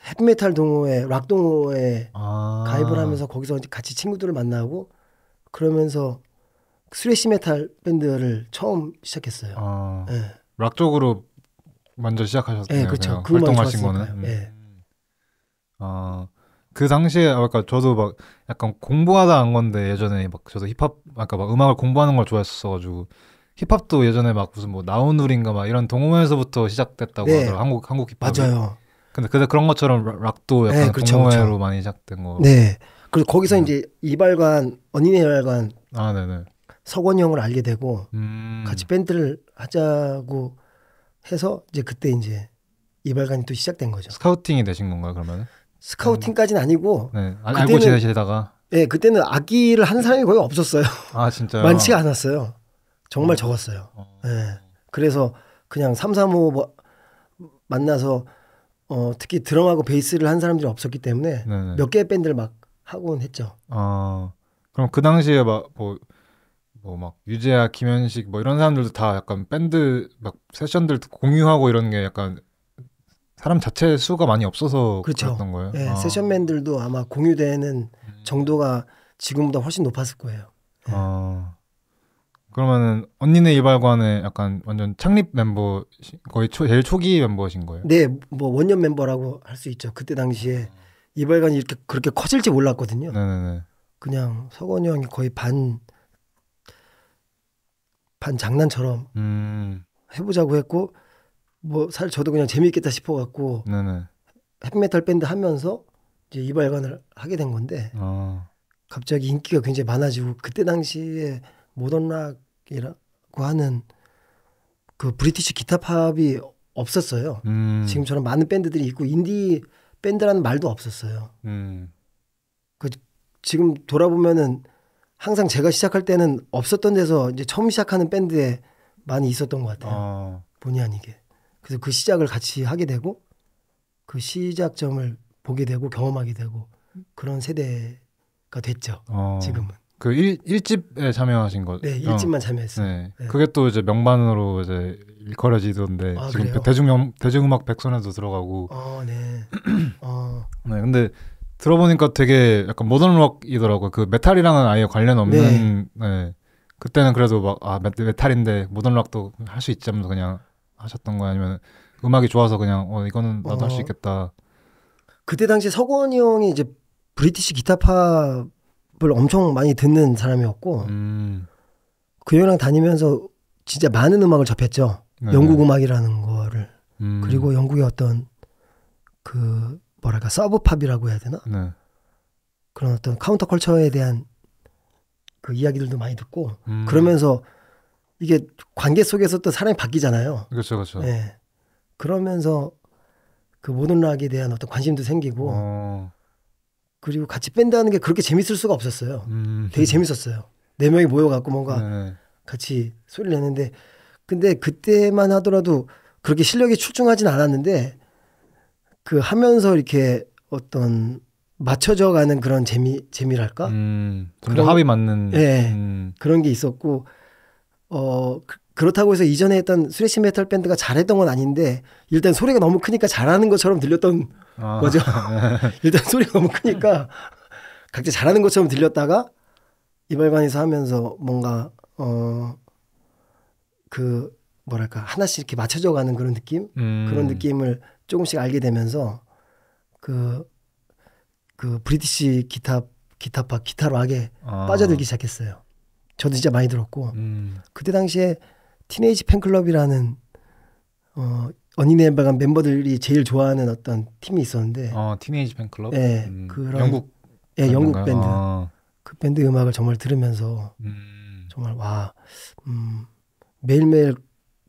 Speaker 1: 헤비메탈 동호회, 락 동호회에 가입을 하면서 거기서 같이 친구들을 만나고 그러면서 스레시 메탈 밴드를 처음 시작했어요. 네.
Speaker 2: 락 쪽으로 먼저 시작하셨네요.
Speaker 1: 네, 그렇죠.
Speaker 2: 활동하신 거는.
Speaker 1: 네.
Speaker 2: 그 당시에 아까 저도 막 약간 공부하다 한 건데 예전에 막 저도 힙합 아까 막 음악을 공부하는 걸 좋아했었어가지고 힙합도 예전에 막 무슨 뭐 나우누린가 막 이런 동호회에서부터 시작됐다고
Speaker 1: 네.
Speaker 2: 하더라고 한국 힙합이.
Speaker 1: 맞아요.
Speaker 2: 근데 그런 것처럼 락도 약간
Speaker 1: 네, 그렇죠,
Speaker 2: 동호회로
Speaker 1: 그렇죠.
Speaker 2: 많이 시작된 거.
Speaker 1: 네. 그리고 거기서 이제 이발관 언니네 이발관
Speaker 2: 네네.
Speaker 1: 석원이 형을 알게 되고 같이 밴드를 하자고 해서 이제 그때 이제 이발관이 또 시작된 거죠.
Speaker 2: 스카우팅이 되신 건가요 그러면?
Speaker 1: 스카우팅까지는 아니고.
Speaker 2: 네. 알고 지내시다가.
Speaker 1: 네, 그때는 악기를 하는 사람이 거의 없었어요.
Speaker 2: 아 진짜요?
Speaker 1: 많지가 않았어요. 정말 적었어요. 네. 그래서 그냥 3, 3, 5 만나서 특히 드럼하고 베이스를 한 사람들이 없었기 때문에 네네. 몇 개의 밴드를 막 하곤 했죠.
Speaker 2: 그럼 그 당시에 막 막 유재하, 김현식 뭐 이런 사람들도 다 약간 밴드 막 세션들 공유하고 이런 게 약간 사람 자체 수가 많이 없어서
Speaker 1: 그렇죠.
Speaker 2: 그랬던 거예요.
Speaker 1: 네, 세션맨들도 아마 공유되는 정도가 지금보다 훨씬 높았을 거예요. 네.
Speaker 2: 그러면은 언니네 이발관의 약간 완전 창립 멤버 거의 제일 초기 멤버신 거예요?
Speaker 1: 네, 뭐 원년 멤버라고 할 수 있죠. 그때 당시에 이발관이 이렇게 그렇게 커질지 몰랐거든요.
Speaker 2: 네네네.
Speaker 1: 그냥 석원이 형이 거의 반 장난처럼 해보자고 했고 뭐 사실 저도 그냥 재미있겠다 싶어갖고 헤비메탈 밴드 하면서 이제 이발관을 하게 된 건데 갑자기 인기가 굉장히 많아지고 그때 당시에 모던락이라고 하는 그 브리티시 기타 팝이 없었어요. 지금처럼 많은 밴드들이 있고 인디 밴드라는 말도 없었어요. 그 지금 돌아보면은 항상 제가 시작할 때는 없었던 데서 이제 처음 시작하는 밴드에 많이 있었던 것 같아요. 본의 아니게. 그래서 그 시작을 같이 하게 되고 그 시작점을 보게 되고 경험하게 되고 그런 세대가 됐죠. 지금은.
Speaker 2: 그 1집에 참여하신 거.
Speaker 1: 네, 1집만 참여했어요.
Speaker 2: 네. 네. 그게 또 이제 명반으로 이제 일컬어지던데 지금 대중음악 백선에도 들어가고.
Speaker 1: 네.
Speaker 2: 네, 근데 들어보니까 되게 약간 모던 록이더라고요. 그 메탈이랑은 아예 관련 없는. 네. 그때는 그래도 막 메탈인데 모던 록도 할 수 있지 하면서 그냥 하셨던 거예요? 아니면 음악이 좋아서 그냥 이거는 나도 할 수 있겠다.
Speaker 1: 그때 당시 석원이 형이 이제 브리티시 기타 팝을 엄청 많이 듣는 사람이었고 그 형이랑 다니면서 진짜 많은 음악을 접했죠. 네네. 영국 음악이라는 거를. 그리고 영국의 어떤 그 뭐랄까 서브팝이라고 해야 되나? 네. 그런 어떤 카운터 컬처에 대한 그 이야기들도 많이 듣고 그러면서 이게 관계 속에서 또 사람이 바뀌잖아요.
Speaker 2: 그렇죠, 그렇죠.
Speaker 1: 네. 그러면서 그 모던 락에 대한 어떤 관심도 생기고 그리고 같이 밴드 하는 게 그렇게 재밌을 수가 없었어요. 되게 재밌었어요. 4명이 모여갖고 뭔가
Speaker 2: 네.
Speaker 1: 같이 소리를 내는데 근데 그때만 하더라도 그렇게 실력이 출중하진 않았는데 그 하면서 이렇게 어떤 맞춰져 가는 그런 재미랄까?
Speaker 2: 그런 합이 맞는
Speaker 1: 그런 게 있었고 그렇다고 해서 이전에 했던 스래시 메탈 밴드가 잘했던 건 아닌데 일단 소리가 너무 크니까 잘하는 것처럼 들렸던 거죠. 일단 소리가 너무 크니까 각자 잘하는 것처럼 들렸다가 이발관에서 하면서 뭔가 그 뭐랄까 하나씩 이렇게 맞춰져 가는 그런 느낌 그런 느낌을 조금씩 알게 되면서 그 브리티시 기타파 기타락에 빠져들기 시작했어요. 저도 진짜 많이 들었고 그때 당시에 티네이지 팬클럽이라는 언니네 앨범 멤버들이 제일 좋아하는 어떤 팀이 있었는데
Speaker 2: 티네이지 팬클럽?
Speaker 1: 네, 그런
Speaker 2: 영국
Speaker 1: 영국 밴드 그 밴드 음악을 정말 들으면서 정말 매일매일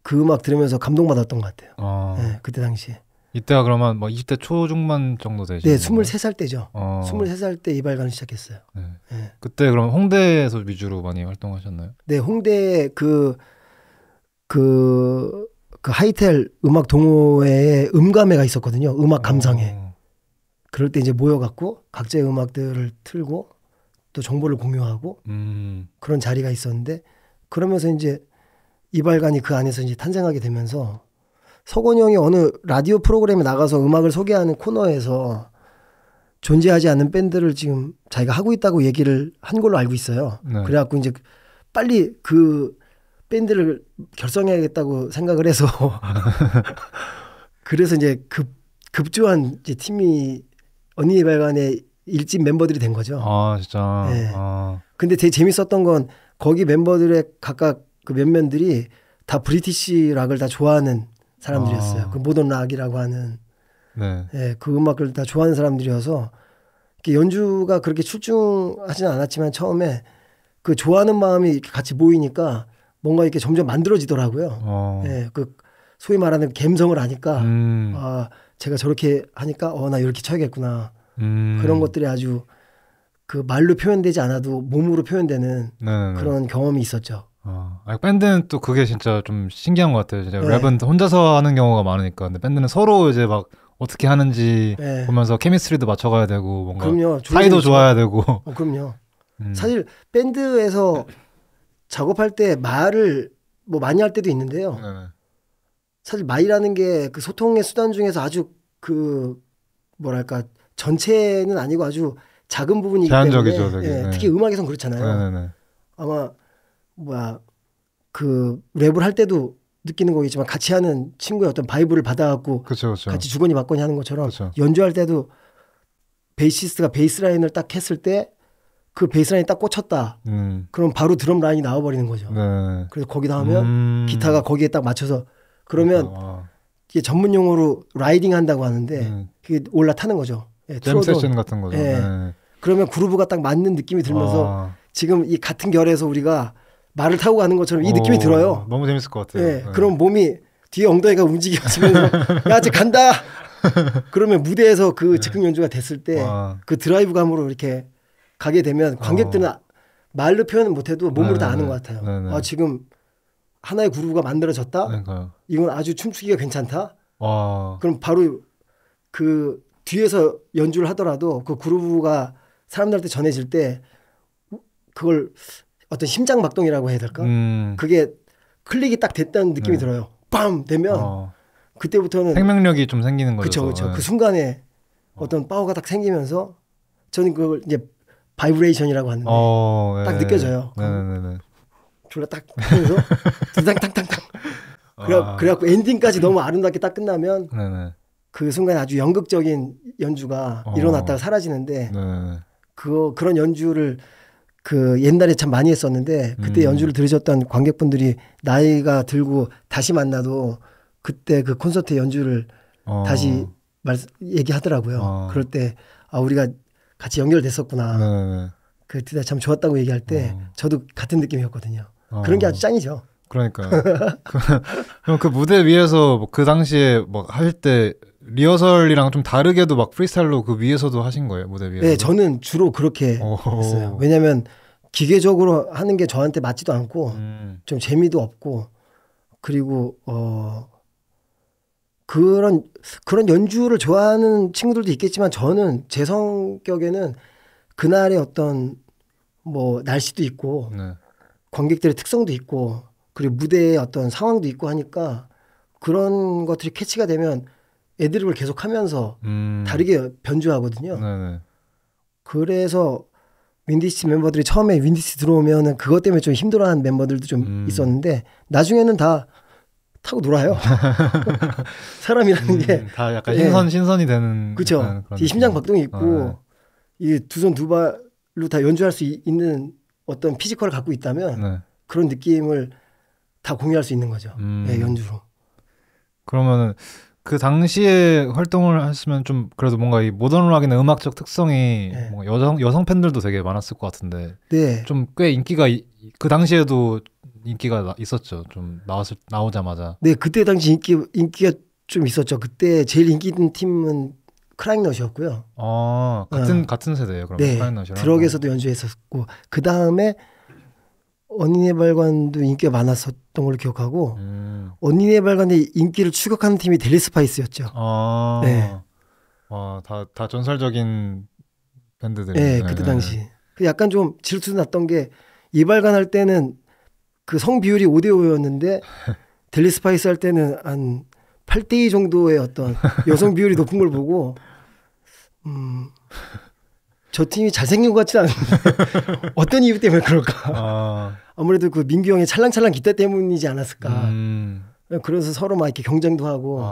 Speaker 1: 그 음악 들으면서 감동받았던 것 같아요. 네, 그때 당시에.
Speaker 2: 이때가 그러면 뭐 20대 초중반 정도 되시죠?
Speaker 1: 네, 23살 때죠. 23살 때 이발관을 시작했어요.
Speaker 2: 네.
Speaker 1: 네.
Speaker 2: 그때 그럼 홍대에서 위주로 많이 활동하셨나요?
Speaker 1: 네, 홍대 그 하이텔 음악 동호회에 음감회가 있었거든요. 음악 감상회. 그럴 때 이제 모여갖고 각자의 음악들을 틀고 또 정보를 공유하고 그런 자리가 있었는데 그러면서 이제 이발관이 그 안에서 이제 탄생하게 되면서 석원이 형이 어느 라디오 프로그램에 나가서 음악을 소개하는 코너에서 존재하지 않는 밴드를 지금 자기가 하고 있다고 얘기를 한 걸로 알고 있어요. 네. 그래갖고 이제 빨리 그 밴드를 결성해야겠다고 생각을 해서 그래서 이제 급조한 이제 팀이 언니 이발관의 일집 멤버들이 된 거죠.
Speaker 2: 아 진짜.
Speaker 1: 네. 근데 되게 재밌었던 건 거기 멤버들의 각각 그 몇몇들이 다 브리티시 락을 다 좋아하는 사람들이었어요. 그 모던 락이라고 하는 네, 그 음악을 다 좋아하는 사람들이어서 연주가 그렇게 출중하지는 않았지만 처음에 그 좋아하는 마음이 이렇게 같이 모이니까 뭔가 이렇게 점점 만들어지더라고요. 네, 그 소위 말하는 감성을 아니까 제가 저렇게 하니까 나 이렇게 쳐야겠구나. 그런 것들이 아주 그 말로 표현되지 않아도 몸으로 표현되는 그런 경험이 있었죠.
Speaker 2: 밴드는 또 그게 진짜 좀 신기한 것 같아요. 진짜 랩은 혼자서 하는 경우가 많으니까. 근데 밴드는 서로 이제 막 어떻게 하는지 보면서 케미스트리도 맞춰가야 되고 뭔가
Speaker 1: 그럼요.
Speaker 2: 사이도 좋아야 되고.
Speaker 1: 그럼요. 사실 밴드에서 작업할 때 말을 뭐 많이 할 때도 있는데요. 사실 말이라는 게 그 소통의 수단 중에서 아주 그 뭐랄까 전체는 아니고 아주 작은 부분이기
Speaker 2: 제한적이죠,
Speaker 1: 때문에 특히 음악에선 그렇잖아요. 아마 그 랩을 할 때도 느끼는 거겠지만 같이 하는 친구의 어떤 바이브를 받아갖고
Speaker 2: 그쵸.
Speaker 1: 같이 주거니 받거니 하는 것처럼
Speaker 2: 그쵸.
Speaker 1: 연주할 때도 베이시스트가 베이스 라인을 딱 했을 때 그 베이스 라인이 딱 꽂혔다. 그럼 바로 드럼 라인이 나와버리는 거죠. 그래서 거기다 하면 기타가 거기에 딱 맞춰서 그러면 이게 전문 용어로 라이딩 한다고 하는데 그게 올라타는 거죠.
Speaker 2: 잼 세션 같은 거죠.
Speaker 1: 그러면 그루브가 딱 맞는 느낌이 들면서 지금 이 같은 결에서 우리가 말을 타고 가는 것처럼 이 느낌이 들어요.
Speaker 2: 너무 재밌을 것 같아요.
Speaker 1: 그럼 몸이 뒤에 엉덩이가 움직여지면서 야 이제 간다. 그러면 무대에서 그 즉흥 연주가 됐을 때 그 드라이브감으로 이렇게 가게 되면 관객들은 말로 표현은 못해도 몸으로 다 아는 것 같아요. 지금 하나의 그루브가 만들어졌다. 이건 아주 춤추기가 괜찮다. 그럼 바로 그 뒤에서 연주를 하더라도 그 그루브가 사람들한테 전해질 때 그걸 어떤 심장 박동이라고 해야 될까? 그게 클릭이 딱 됐다는 느낌이 들어요. 빰 되면 그때부터는
Speaker 2: 생명력이 좀 생기는 거죠.
Speaker 1: 그렇죠. 그 순간에 어떤 파워가 딱 생기면서 저는 그걸 이제 바이브레이션이라고 하는데 딱 느껴져요. 졸라 딱 하면서 두당탕탕탕. 그래갖고 엔딩까지 너무 아름답게 딱 끝나면 그 순간에 아주 연극적인 연주가 일어났다가 사라지는데 그런 연주를 그 옛날에 참 많이 했었는데 그때 연주를 들으셨던 관객분들이 나이가 들고 다시 만나도 그때 그 콘서트 연주를 다시 얘기하더라고요. 그럴 때 우리가 같이 연결됐었구나. 그 둘 다 참 좋았다고 얘기할 때 저도 같은 느낌이었거든요. 그런 게 아주 짱이죠.
Speaker 2: 그러니까 그럼 그 무대 위에서 뭐그 당시에 뭐 할 때 리허설이랑 좀 다르게도 막 프리스타일로 그 위에서도 하신 거예요, 무대 위에서?
Speaker 1: 네, 저는 주로 그렇게 했어요. 왜냐하면 기계적으로 하는 게 저한테 맞지도 않고 좀 재미도 없고 그리고 그런 연주를 좋아하는 친구들도 있겠지만 저는 제 성격에는 그날의 어떤 뭐 날씨도 있고
Speaker 2: 네.
Speaker 1: 관객들의 특성도 있고 그리고 무대의 어떤 상황도 있고 하니까 그런 것들이 캐치가 되면 애드립을 계속하면서 다르게 변주하거든요.
Speaker 2: 네네.
Speaker 1: 그래서 윈디시 멤버들이 처음에 윈디시 들어오면은 그것 때문에 좀 힘들어하는 멤버들도 좀 있었는데 나중에는 다 타고 놀아요. 사람이라는 게
Speaker 2: 다 약간
Speaker 1: 예.
Speaker 2: 신선이 되는
Speaker 1: 그렇죠. 심장 박동이 있고 이 두 손 두 발로 다 연주할 수 있는 어떤 피지컬을 갖고 있다면
Speaker 2: 네.
Speaker 1: 그런 느낌을 다 공유할 수 있는 거죠. 예, 연주로.
Speaker 2: 그러면은 그 당시에 활동을 하시면 좀 그래도 뭔가 이 모던 락이나 음악적 특성이
Speaker 1: 네.
Speaker 2: 뭔가 여성 팬들도 되게 많았을 것 같은데
Speaker 1: 네.
Speaker 2: 좀 꽤 인기가 그 당시에도 인기가 있었죠. 좀 나오자마자.
Speaker 1: 네, 그때 당시 인기가 좀 있었죠. 그때 제일 인기 있는 팀은 크라잉넛이었고요.
Speaker 2: 아, 같은 세대예요. 그럼
Speaker 1: 네,
Speaker 2: 크라잉넛이랑.
Speaker 1: 드럭에서도 연주했었고 그 다음에 언니네 발관도 인기가 많았었던 걸로 기억하고 언니네 발관의 인기를 추격하는 팀이 델리 스파이스였죠.
Speaker 2: 아,
Speaker 1: 네.
Speaker 2: 와, 다 전설적인 밴드들이.
Speaker 1: 네, 그때 당시. 약간 좀 질투 났던 게 이 발관 할 때는 그 성 비율이 5대5였는데 델리 스파이스 할 때는 한 8대2 정도의 어떤 여성 비율이 높은 걸 보고 저 팀이 잘생긴 것 같지 않은데 어떤 이유 때문에 그럴까? 아무래도 그 민규 형의 찰랑찰랑 기타 때문이지 않았을까? 그래서 서로 막 이렇게 경쟁도 하고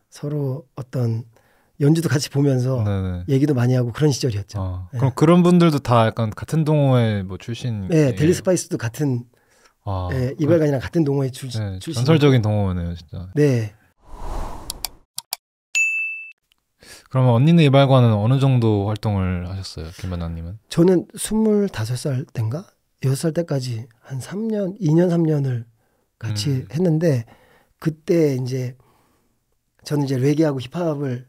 Speaker 1: 서로 어떤 연주도 같이 보면서
Speaker 2: 네네.
Speaker 1: 얘기도 많이 하고 그런 시절이었죠.
Speaker 2: 그럼 그런 분들도 다 약간 같은 동호회 뭐 출신?
Speaker 1: 네, 델리 스파이스도 같은 네, 이발관이랑 같은 동호회 출신.
Speaker 2: 전설적인 동호회네요, 진짜.
Speaker 1: 네.
Speaker 2: 그러면 언니는 이발관은 어느 정도 활동을 하셨어요, 김연아님은?
Speaker 1: 저는 25살 때인가? 6살 때까지 한 2년, 3년을 같이 했는데 그때 이제 저는 이제 레게하고 힙합을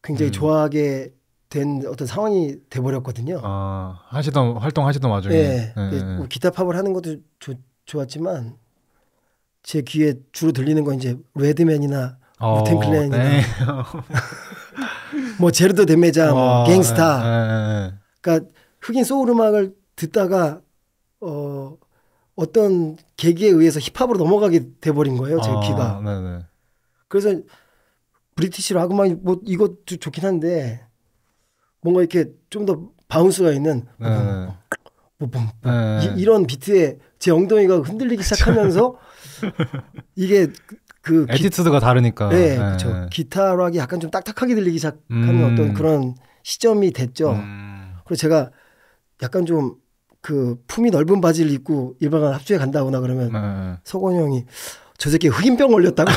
Speaker 1: 굉장히 좋아하게 된 어떤 상황이 돼버렸거든요.
Speaker 2: 활동하시던 와중에.
Speaker 1: 네. 뭐 기타 팝을 하는 것도 좋았지만 제 귀에 주로 들리는 건 이제 레드맨이나 루텐 클랜이나
Speaker 2: 네.
Speaker 1: 뭐 제르도 데메자, 뭐 갱스타. 그러니까 흑인 소울 음악을 듣다가 어떤 계기에 의해서 힙합으로 넘어가게 돼버린 거예요, 제 귀가.
Speaker 2: 네네.
Speaker 1: 그래서 브리티시 락음악이 뭐 이것도 좋긴 한데 뭔가 이렇게 좀 더 바운스가 있는 이런 비트에 제 엉덩이가 흔들리기 시작하면서 이게 그
Speaker 2: 애티튜드가 다르니까.
Speaker 1: 네, 그렇죠. 기타 락이 약간 좀 딱딱하게 들리기 시작하는 어떤 그런 시점이 됐죠. 그리고 제가 약간 좀 그 품이 넓은 바지를 입고 일반관 합주에 간다거나 그러면 석원이 형이 저 새끼 흑인병 걸렸다고.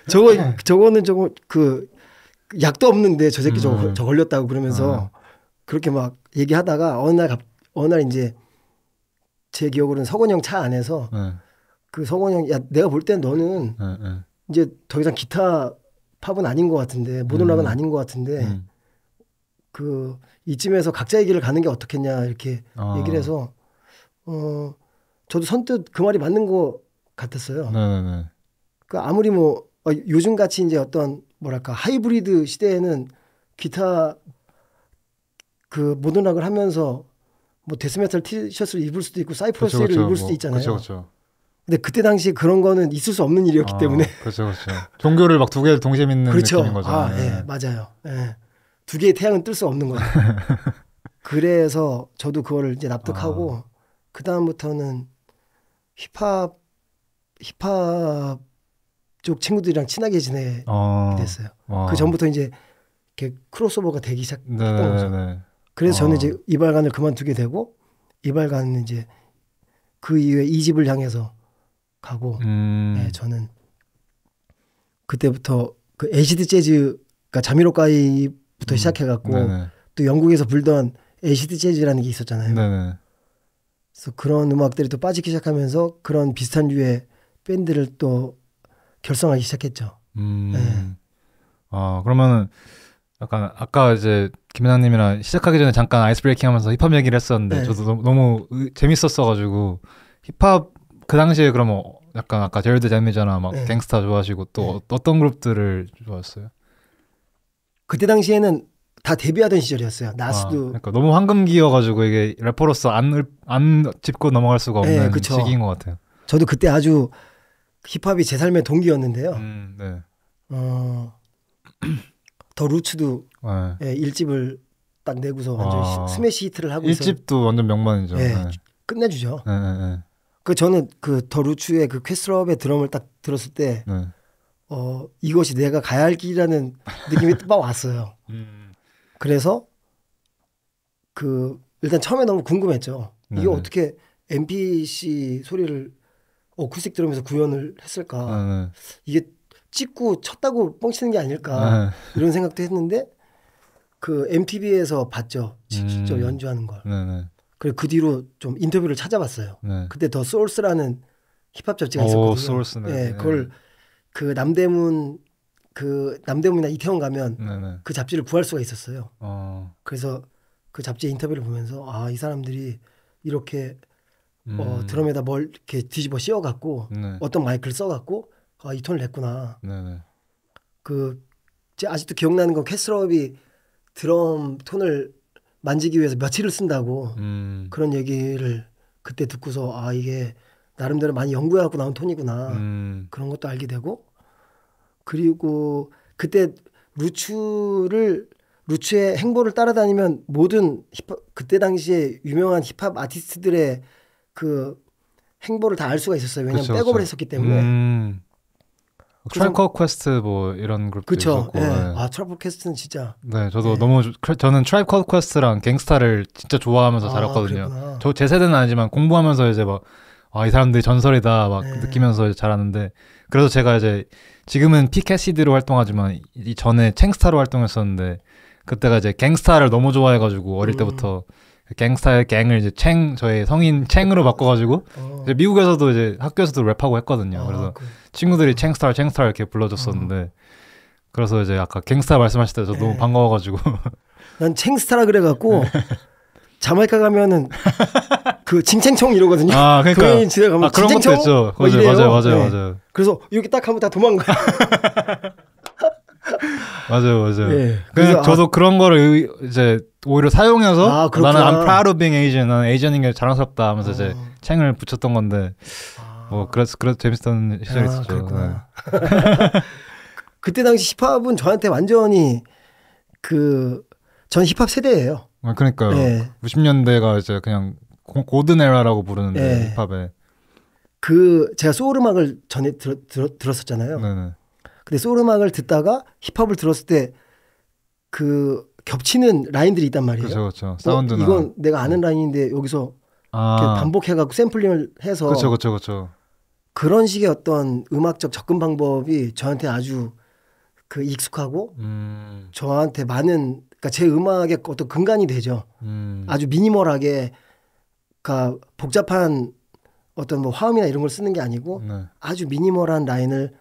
Speaker 1: 저거는 그 약도 없는데 저 새끼 저 걸렸다고 그러면서 그렇게 막 얘기하다가 어느 날 이제 제 기억으로는 석원이 형 차 안에서 그 석원이 형, 야 내가 볼 땐 너는 이제 더 이상 기타 팝은 아닌 것 같은데 모던락은 아닌 것 같은데 그 이쯤에서 각자의 길을 가는 게 어떻겠냐 이렇게 얘기를 해서 저도 선뜻 그 말이 맞는 것 같았어요.
Speaker 2: 네네네.
Speaker 1: 그 아무리 뭐 요즘 같이 이제 어떤 뭐랄까 하이브리드 시대에는 기타 그 모던락을 하면서 뭐 데스메탈 티셔츠를 입을 수도 있고 사이프러스를 입을 수도 있잖아요.
Speaker 2: 그렇죠.
Speaker 1: 근데 그때 당시 그런 거는 있을 수 없는 일이었기 때문에.
Speaker 2: 그렇죠. 종교를 막 두 개를 동시에 믿는 느낌인 거죠.
Speaker 1: 네, 맞아요. 네. 두 개의 태양은 뜰 수 없는 거죠. 그래서 저도 그거를 이제 납득하고 그 다음부터는 힙합 쪽 친구들이랑 친하게 지내게 됐어요. 그 전부터 이제 이렇게 크로스오버가 되기 시작했던 거죠. 그래서 저는 이제 이발관을 그만두게 되고 이발관은 이제 그 이후에 이집을 향해서 가고 네, 저는 그때부터 그 애시드 재즈가 자미로까이부터 시작해갖고 또 영국에서 불던 에이시드 재즈라는 게 있었잖아요.
Speaker 2: 네네.
Speaker 1: 그래서 그런 음악들이 또 빠지기 시작하면서 그런 비슷한 류의 밴드를 또 결성하기 시작했죠. 네.
Speaker 2: 그러면은 약간 아까 이제 김현아님이랑 시작하기 전에 잠깐 아이스 브레이킹 하면서 힙합 얘기를 했었는데
Speaker 1: 네.
Speaker 2: 저도 너무 재밌었어가지고 힙합 그 당시에 그러면 약간 아까 제럴드 데미저나 막
Speaker 1: 네.
Speaker 2: 갱스타 좋아하시고 또 어떤 그룹들을 좋아했어요?
Speaker 1: 그때 당시에는 다 데뷔하던 시절이었어요. 나스도.
Speaker 2: 그러니까 너무 황금기여가지고 이게 래퍼로서 안 짚고 넘어갈 수가 없는
Speaker 1: 네,
Speaker 2: 시기인 것 같아요.
Speaker 1: 저도 그때 아주 힙합이 제 삶의 동기였는데요.
Speaker 2: 네.
Speaker 1: 더 루츠도
Speaker 2: 네.
Speaker 1: 예, 1집을 딱 내고서 완전 스매시 히트를 하고 있어요.
Speaker 2: 1집도 완전 명반이죠.
Speaker 1: 예,
Speaker 2: 네.
Speaker 1: 끝내주죠.
Speaker 2: 네.
Speaker 1: 그 저는 그 더 루츠의 그 퀘스트럽의 드럼을 딱 들었을 때
Speaker 2: 네.
Speaker 1: 이것이 내가 가야 할 길이라는 느낌이 막 왔어요. 그래서 그 일단 처음에 너무 궁금했죠. 이게 어떻게 MPC 소리를 어쿠스틱 드럼에서 구현을 했을까? 이게 찍고 쳤다고 뻥치는 게 아닐까? 이런 생각도 했는데 그 MTV에서 봤죠. 직접 연주하는 걸. 그리고 그 뒤로 좀 인터뷰를 찾아봤어요. 그때 더 소울스라는 힙합 잡지가 있었거든요.
Speaker 2: 소울스네.
Speaker 1: 네, 그걸 그 남대문이나 이태원 가면 그 잡지를 구할 수가 있었어요. 그래서 그 잡지 인터뷰를 보면서 이 사람들이 이렇게 드럼에다 뭘 이렇게 뒤집어 씌워갖고 어떤 마이크를 써갖고 이 톤을 냈구나. 그 아직도 기억나는 건 캐스럽이 드럼 톤을 만지기 위해서 며칠을 쓴다고 그런 얘기를 그때 듣고서 이게 나름대로 많이 연구해갖고 나온 톤이구나. 그런 것도 알게 되고 그리고 그때 루츠의 행보를 따라다니면 모든 힙합 그때 당시에 유명한 힙합 아티스트들의 그 행보를 다 알 수가 있었어요. 왜냐면 백업을 했었기 때문에.
Speaker 2: 트라이브 콜드 퀘스트 뭐 이런 그룹도 있었고.
Speaker 1: 네. 트라이브 퀘스트는 진짜.
Speaker 2: 네, 저도 저는 트라이브 콜드 퀘스트랑 갱스타를 진짜 좋아하면서 자랐거든요. 저 제 세대는 아니지만 공부하면서 이제 막 이 사람들이 전설이다 막 느끼면서 이제 자랐는데 그래서 제가 이제 지금은 피캐시드로 활동하지만 이전에 챙스타로 활동했었는데 그때가 이제 갱스타를 너무 좋아해가지고 어릴 때부터 갱스타의 갱을 이제 저의 성인 챙으로 바꿔가지고 이제 미국에서도 이제 학교에서도 랩하고 했거든요. 그래서 친구들이 챙스타 이렇게 불러줬었는데 그래서 이제 아까 갱스타 말씀하실 때 저 너무 반가워가지고
Speaker 1: 난 챙스타라 그래갖고 자메이카 가면은 그 징챙총 이러거든요.
Speaker 2: 그러니까
Speaker 1: 교회인 집에 가면
Speaker 2: 그런 것도 있죠. 맞아요.
Speaker 1: 그래서 이렇게 딱 하면 다 도망가.
Speaker 2: 맞아요.
Speaker 1: 네.
Speaker 2: 그래서 저도 그런 거를 이제 오히려 사용해서 나는 I'm proud of being Asian, 나는 에이전인 게 자랑스럽다 하면서 이제 챙을 붙였던 건데 뭐 그래서 재밌었던 시절이 있었죠.
Speaker 1: 그때 당시 힙합은 저한테 완전히 전 힙합 세대예요.
Speaker 2: 그러니까요. 90년대가 이제 그냥 고든 에라라고 부르는데 힙합에
Speaker 1: 제가 소울 음악을 전에 들었었잖아요.
Speaker 2: 네네.
Speaker 1: 근데 소울 음악을 듣다가 힙합을 들었을 때 그 겹치는 라인들이 있단 말이에요.
Speaker 2: 그렇죠. 사운드나
Speaker 1: 이건 내가 아는 라인인데 여기서 반복해갖고 샘플링을 해서
Speaker 2: 그렇죠.
Speaker 1: 그런 식의 어떤 음악적 접근 방법이 저한테 아주 익숙하고 저한테 많은 그러니까 제 음악의 어떤 근간이 되죠. 아주 미니멀하게 그러니까 복잡한 어떤 뭐 화음이나 이런 걸 쓰는 게 아니고 아주 미니멀한 라인을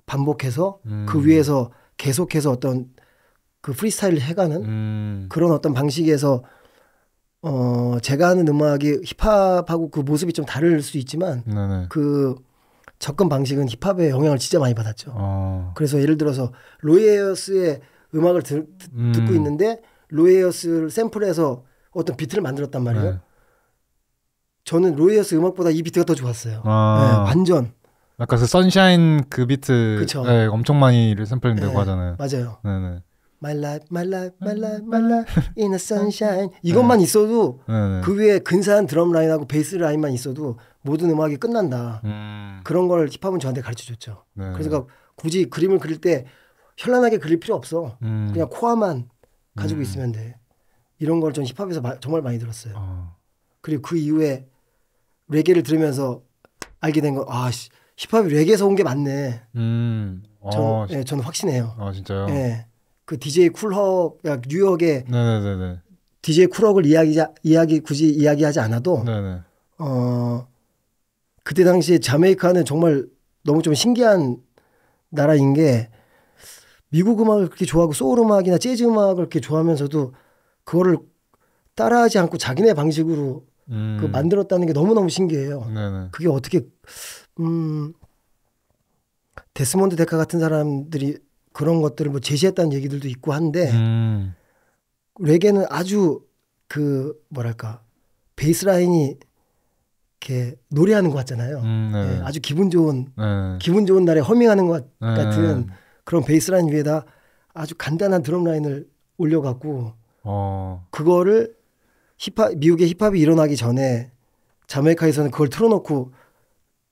Speaker 1: 반복해서 그 위에서 계속해서 어떤 그 프리스타일을 해가는 그런 어떤 방식에서 제가 하는 음악이 힙합하고 그 모습이 좀 다를 수 있지만 그 접근 방식은 힙합의 영향을 진짜 많이 받았죠. 그래서 예를 들어서 로이에어스의 음악을 듣고 있는데 로이에어스를 샘플해서 어떤 비트를 만들었단 말이에요. 저는 로이에어스 음악보다 이 비트가 더 좋았어요. 완전.
Speaker 2: 아까 그 선샤인 그 비트 엄청 많이 샘플링 되고 하잖아요.
Speaker 1: 맞아요.
Speaker 2: 네네.
Speaker 1: My life, my life, my life, my life in the sunshine. 이것만 있어도 그 위에 근사한 드럼 라인하고 베이스 라인만 있어도 모든 음악이 끝난다. 그런 걸 힙합은 저한테 가르쳐줬죠. 그래서 굳이 그림을 그릴 때 현란하게 그릴 필요 없어. 그냥 코어만 가지고 있으면 돼. 이런 걸 전 힙합에서 정말 많이 들었어요. 그리고 그 이후에 레게를 들으면서 알게 된 거, 힙합이 레게에서 온 게 맞네. 저는 확신해요.
Speaker 2: 진짜요?
Speaker 1: 네. 그 DJ 쿨헉 뉴욕의
Speaker 2: 네네네.
Speaker 1: DJ 쿨헉을 굳이 이야기하지 않아도
Speaker 2: 네네.
Speaker 1: 그때 당시에 자메이카는 정말 너무 좀 신기한 나라인 게 미국 음악을 그렇게 좋아하고 소울 음악이나 재즈 음악을 그렇게 좋아하면서도 그거를 따라하지 않고 자기네 방식으로 그 만들었다는 게 너무너무 신기해요.
Speaker 2: 네네.
Speaker 1: 그게 어떻게 데스몬드 데카 같은 사람들이 그런 것들을 뭐 제시했다는 얘기들도 있고 한데 레게는 아주 그 뭐랄까 베이스 라인이 이렇게 노래하는 것 같잖아요. 예, 아주 기분 좋은 날에 허밍하는 것 같은 그런 베이스 라인 위에다 아주 간단한 드럼 라인을 올려갖고 그거를 미국의 힙합이 일어나기 전에 자메이카에서는 그걸 틀어놓고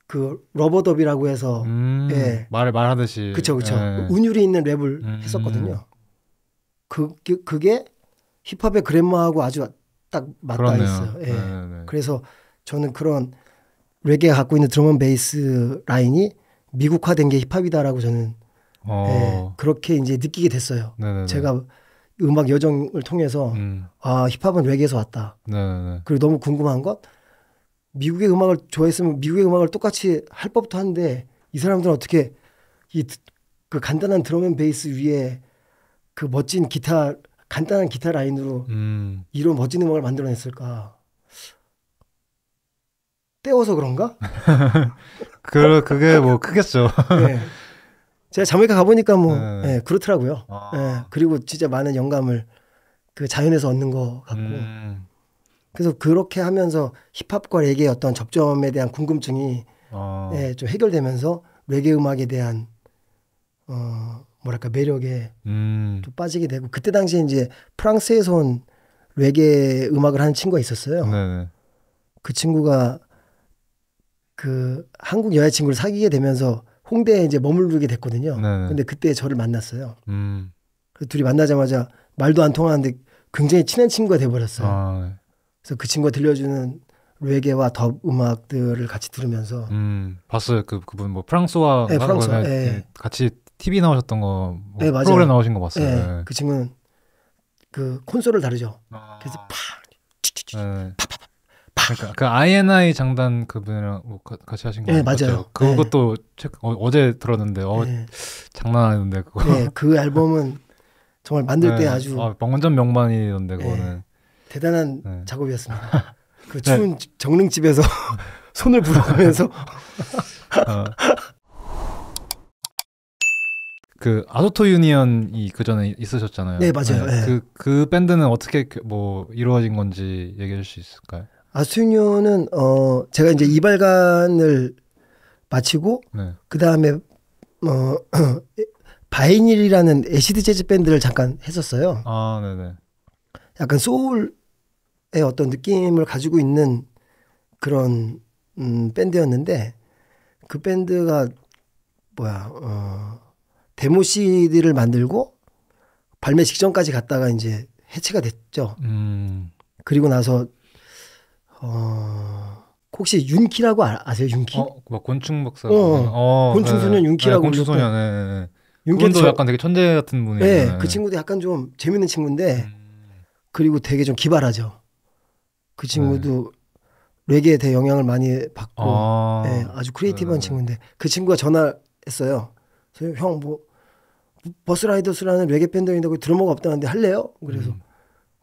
Speaker 1: 그 러버더비라고 해서 예.
Speaker 2: 말하듯이
Speaker 1: 그쵸 예. 운율이 있는 랩을 했었거든요. 그게 힙합의 그랜마하고 아주 딱 맞닿아 있어요. 예. 그래서 저는 그런 레게가 갖고 있는 드럼 앤 베이스 라인이 미국화된 게 힙합이다라고 저는 예, 그렇게 이제 느끼게 됐어요.
Speaker 2: 네네네.
Speaker 1: 제가 음악 여정을 통해서 힙합은 레게에서 왔다.
Speaker 2: 네네네.
Speaker 1: 그리고 너무 궁금한 건 미국의 음악을 좋아했으면 미국의 음악을 똑같이 할 법도 한데 이 사람들은 어떻게 그 간단한 드럼 앤 베이스 위에 그 멋진 간단한 기타 라인으로 이런 멋진 음악을 만들어냈을까? 떼워서 그런가?
Speaker 2: 그게 뭐 크겠죠.
Speaker 1: 네. 제가 자메이카 가보니까 뭐 네, 그렇더라고요. 네. 그리고 진짜 많은 영감을 그 자연에서 얻는 것 같고 그래서 그렇게 하면서 힙합과 레게의 어떤 접점에 대한 궁금증이 네, 좀 해결되면서 레게 음악에 대한 뭐랄까 매력에 또 빠지게 되고 그때 당시에 이제 프랑스에서 온 레게 음악을 하는 친구가 있었어요.
Speaker 2: 네네.
Speaker 1: 그 친구가 그 한국 여자친구를 사귀게 되면서 홍대에 이제 머무르게 됐거든요.
Speaker 2: 네네.
Speaker 1: 근데 그때 저를 만났어요. 그래서 둘이 만나자마자 말도 안 통하는데 굉장히 친한 친구가 돼버렸어요. 그래서 그 친구가 들려주는 레게와 덥 음악들을 같이 들으면서
Speaker 2: 봤어요. 그분 뭐 프랑스와
Speaker 1: 네, 네.
Speaker 2: 같이 TV 나오셨던 거
Speaker 1: 네, 맞아요.
Speaker 2: 프로그램 나오신 거 봤어요.
Speaker 1: 네.
Speaker 2: 네.
Speaker 1: 그 친구는 그 콘솔을 다루죠. 그래서
Speaker 2: 그러니까 그 INI 장단 그분이랑 뭐 같이 하신 거
Speaker 1: 네, 맞아요.
Speaker 2: 그것도 어제 들었는데
Speaker 1: 네.
Speaker 2: 장난 아니던데 그거.
Speaker 1: 네, 그 앨범은 정말 만들 때 아주
Speaker 2: 완전 명반이던데 그거는.
Speaker 1: 대단한 작업이었습니다. 그 추운 정릉집에서 손을 불어가면서
Speaker 2: 그 아소토 유니언이 그 전에 있으셨잖아요.
Speaker 1: 네, 맞아요. 네.
Speaker 2: 그 밴드는 어떻게 뭐 이루어진 건지 얘기해 줄 수 있을까요?
Speaker 1: 아소토 유니언은 제가 이제 이발관을 마치고 그 다음에 바이닐이라는 애시드 재즈 밴드를 잠깐 했었어요.
Speaker 2: 네네.
Speaker 1: 약간 소울의 어떤 느낌을 가지고 있는 그런 밴드였는데 그 밴드가 데모 CD를 만들고 발매 직전까지 갔다가 이제 해체가 됐죠. 그리고 나서 혹시 윤키라고 아세요? 윤키?
Speaker 2: 뭐 곤충 박사.
Speaker 1: 곤충소년 윤키라고.
Speaker 2: 곤충소년. 네. 윤키도 약간 되게 천재 같은 분이에요.
Speaker 1: 네, 그 친구도 약간 좀 재밌는 친구인데 그리고 되게 좀 기발하죠. 그 친구도 레게에 대해 영향을 많이 받고 아주 크리에이티브한 친구인데 그 친구가 전화했어요. 그래서 형 뭐 버스라이더스라는 레게 밴드인데 드러머가 없다는데 할래요? 그래서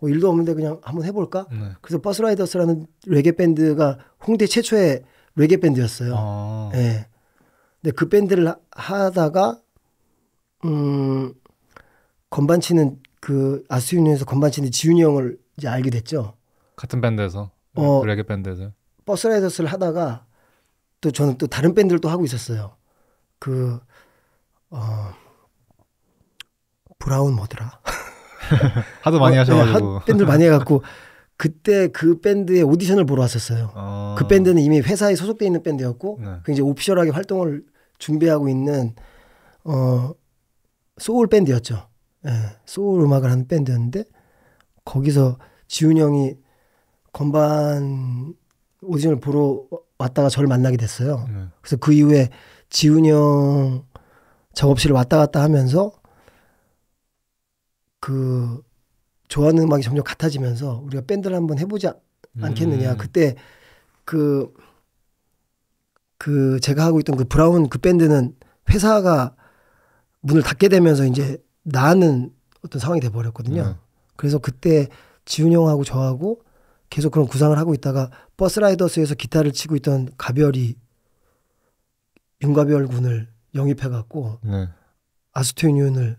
Speaker 1: 일도 없는데 그냥 한번 해볼까? 그래서 버스라이더스라는 레게 밴드가 홍대 최초의 레게 밴드였어요. 네. 근데 그 밴드를 하다가 건반 치는 그 아스유니에서 건반 치는 지훈이 형을 이제 알게 됐죠.
Speaker 2: 같은 밴드에서 레게 밴드에서
Speaker 1: 버스라이더스를 하다가 또 저는 또 다른 밴드를 또 하고 있었어요. 브라운 뭐더라?
Speaker 2: 하도 많이 하셔가지고
Speaker 1: 밴드를 많이 해갖고 그때 그 밴드의 오디션을 보러 왔었어요. 그 밴드는 이미 회사에 소속돼 있는 밴드였고 굉장히 오피셜하게 활동을 준비하고 있는 소울 밴드였죠. 소울 음악을 하는 밴드였는데 거기서 지훈이 형이 건반 오디션을 보러 왔다가 저를 만나게 됐어요. 그래서 그 이후에 지훈이 형 작업실을 왔다 갔다 하면서 그 좋아하는 음악이 점점 같아지면서 우리가 밴드를 한번 해보지 않겠느냐. 그때 그 제가 하고 있던 그 브라운 그 밴드는 회사가 문을 닫게 되면서 이제 나는 어떤 상황이 돼 버렸거든요. 그래서 그때 지훈 형하고 저하고 계속 그런 구상을 하고 있다가 버스라이더스에서 기타를 치고 있던 가별이 윤가별 군을 영입해 갖고 아스토 유니온을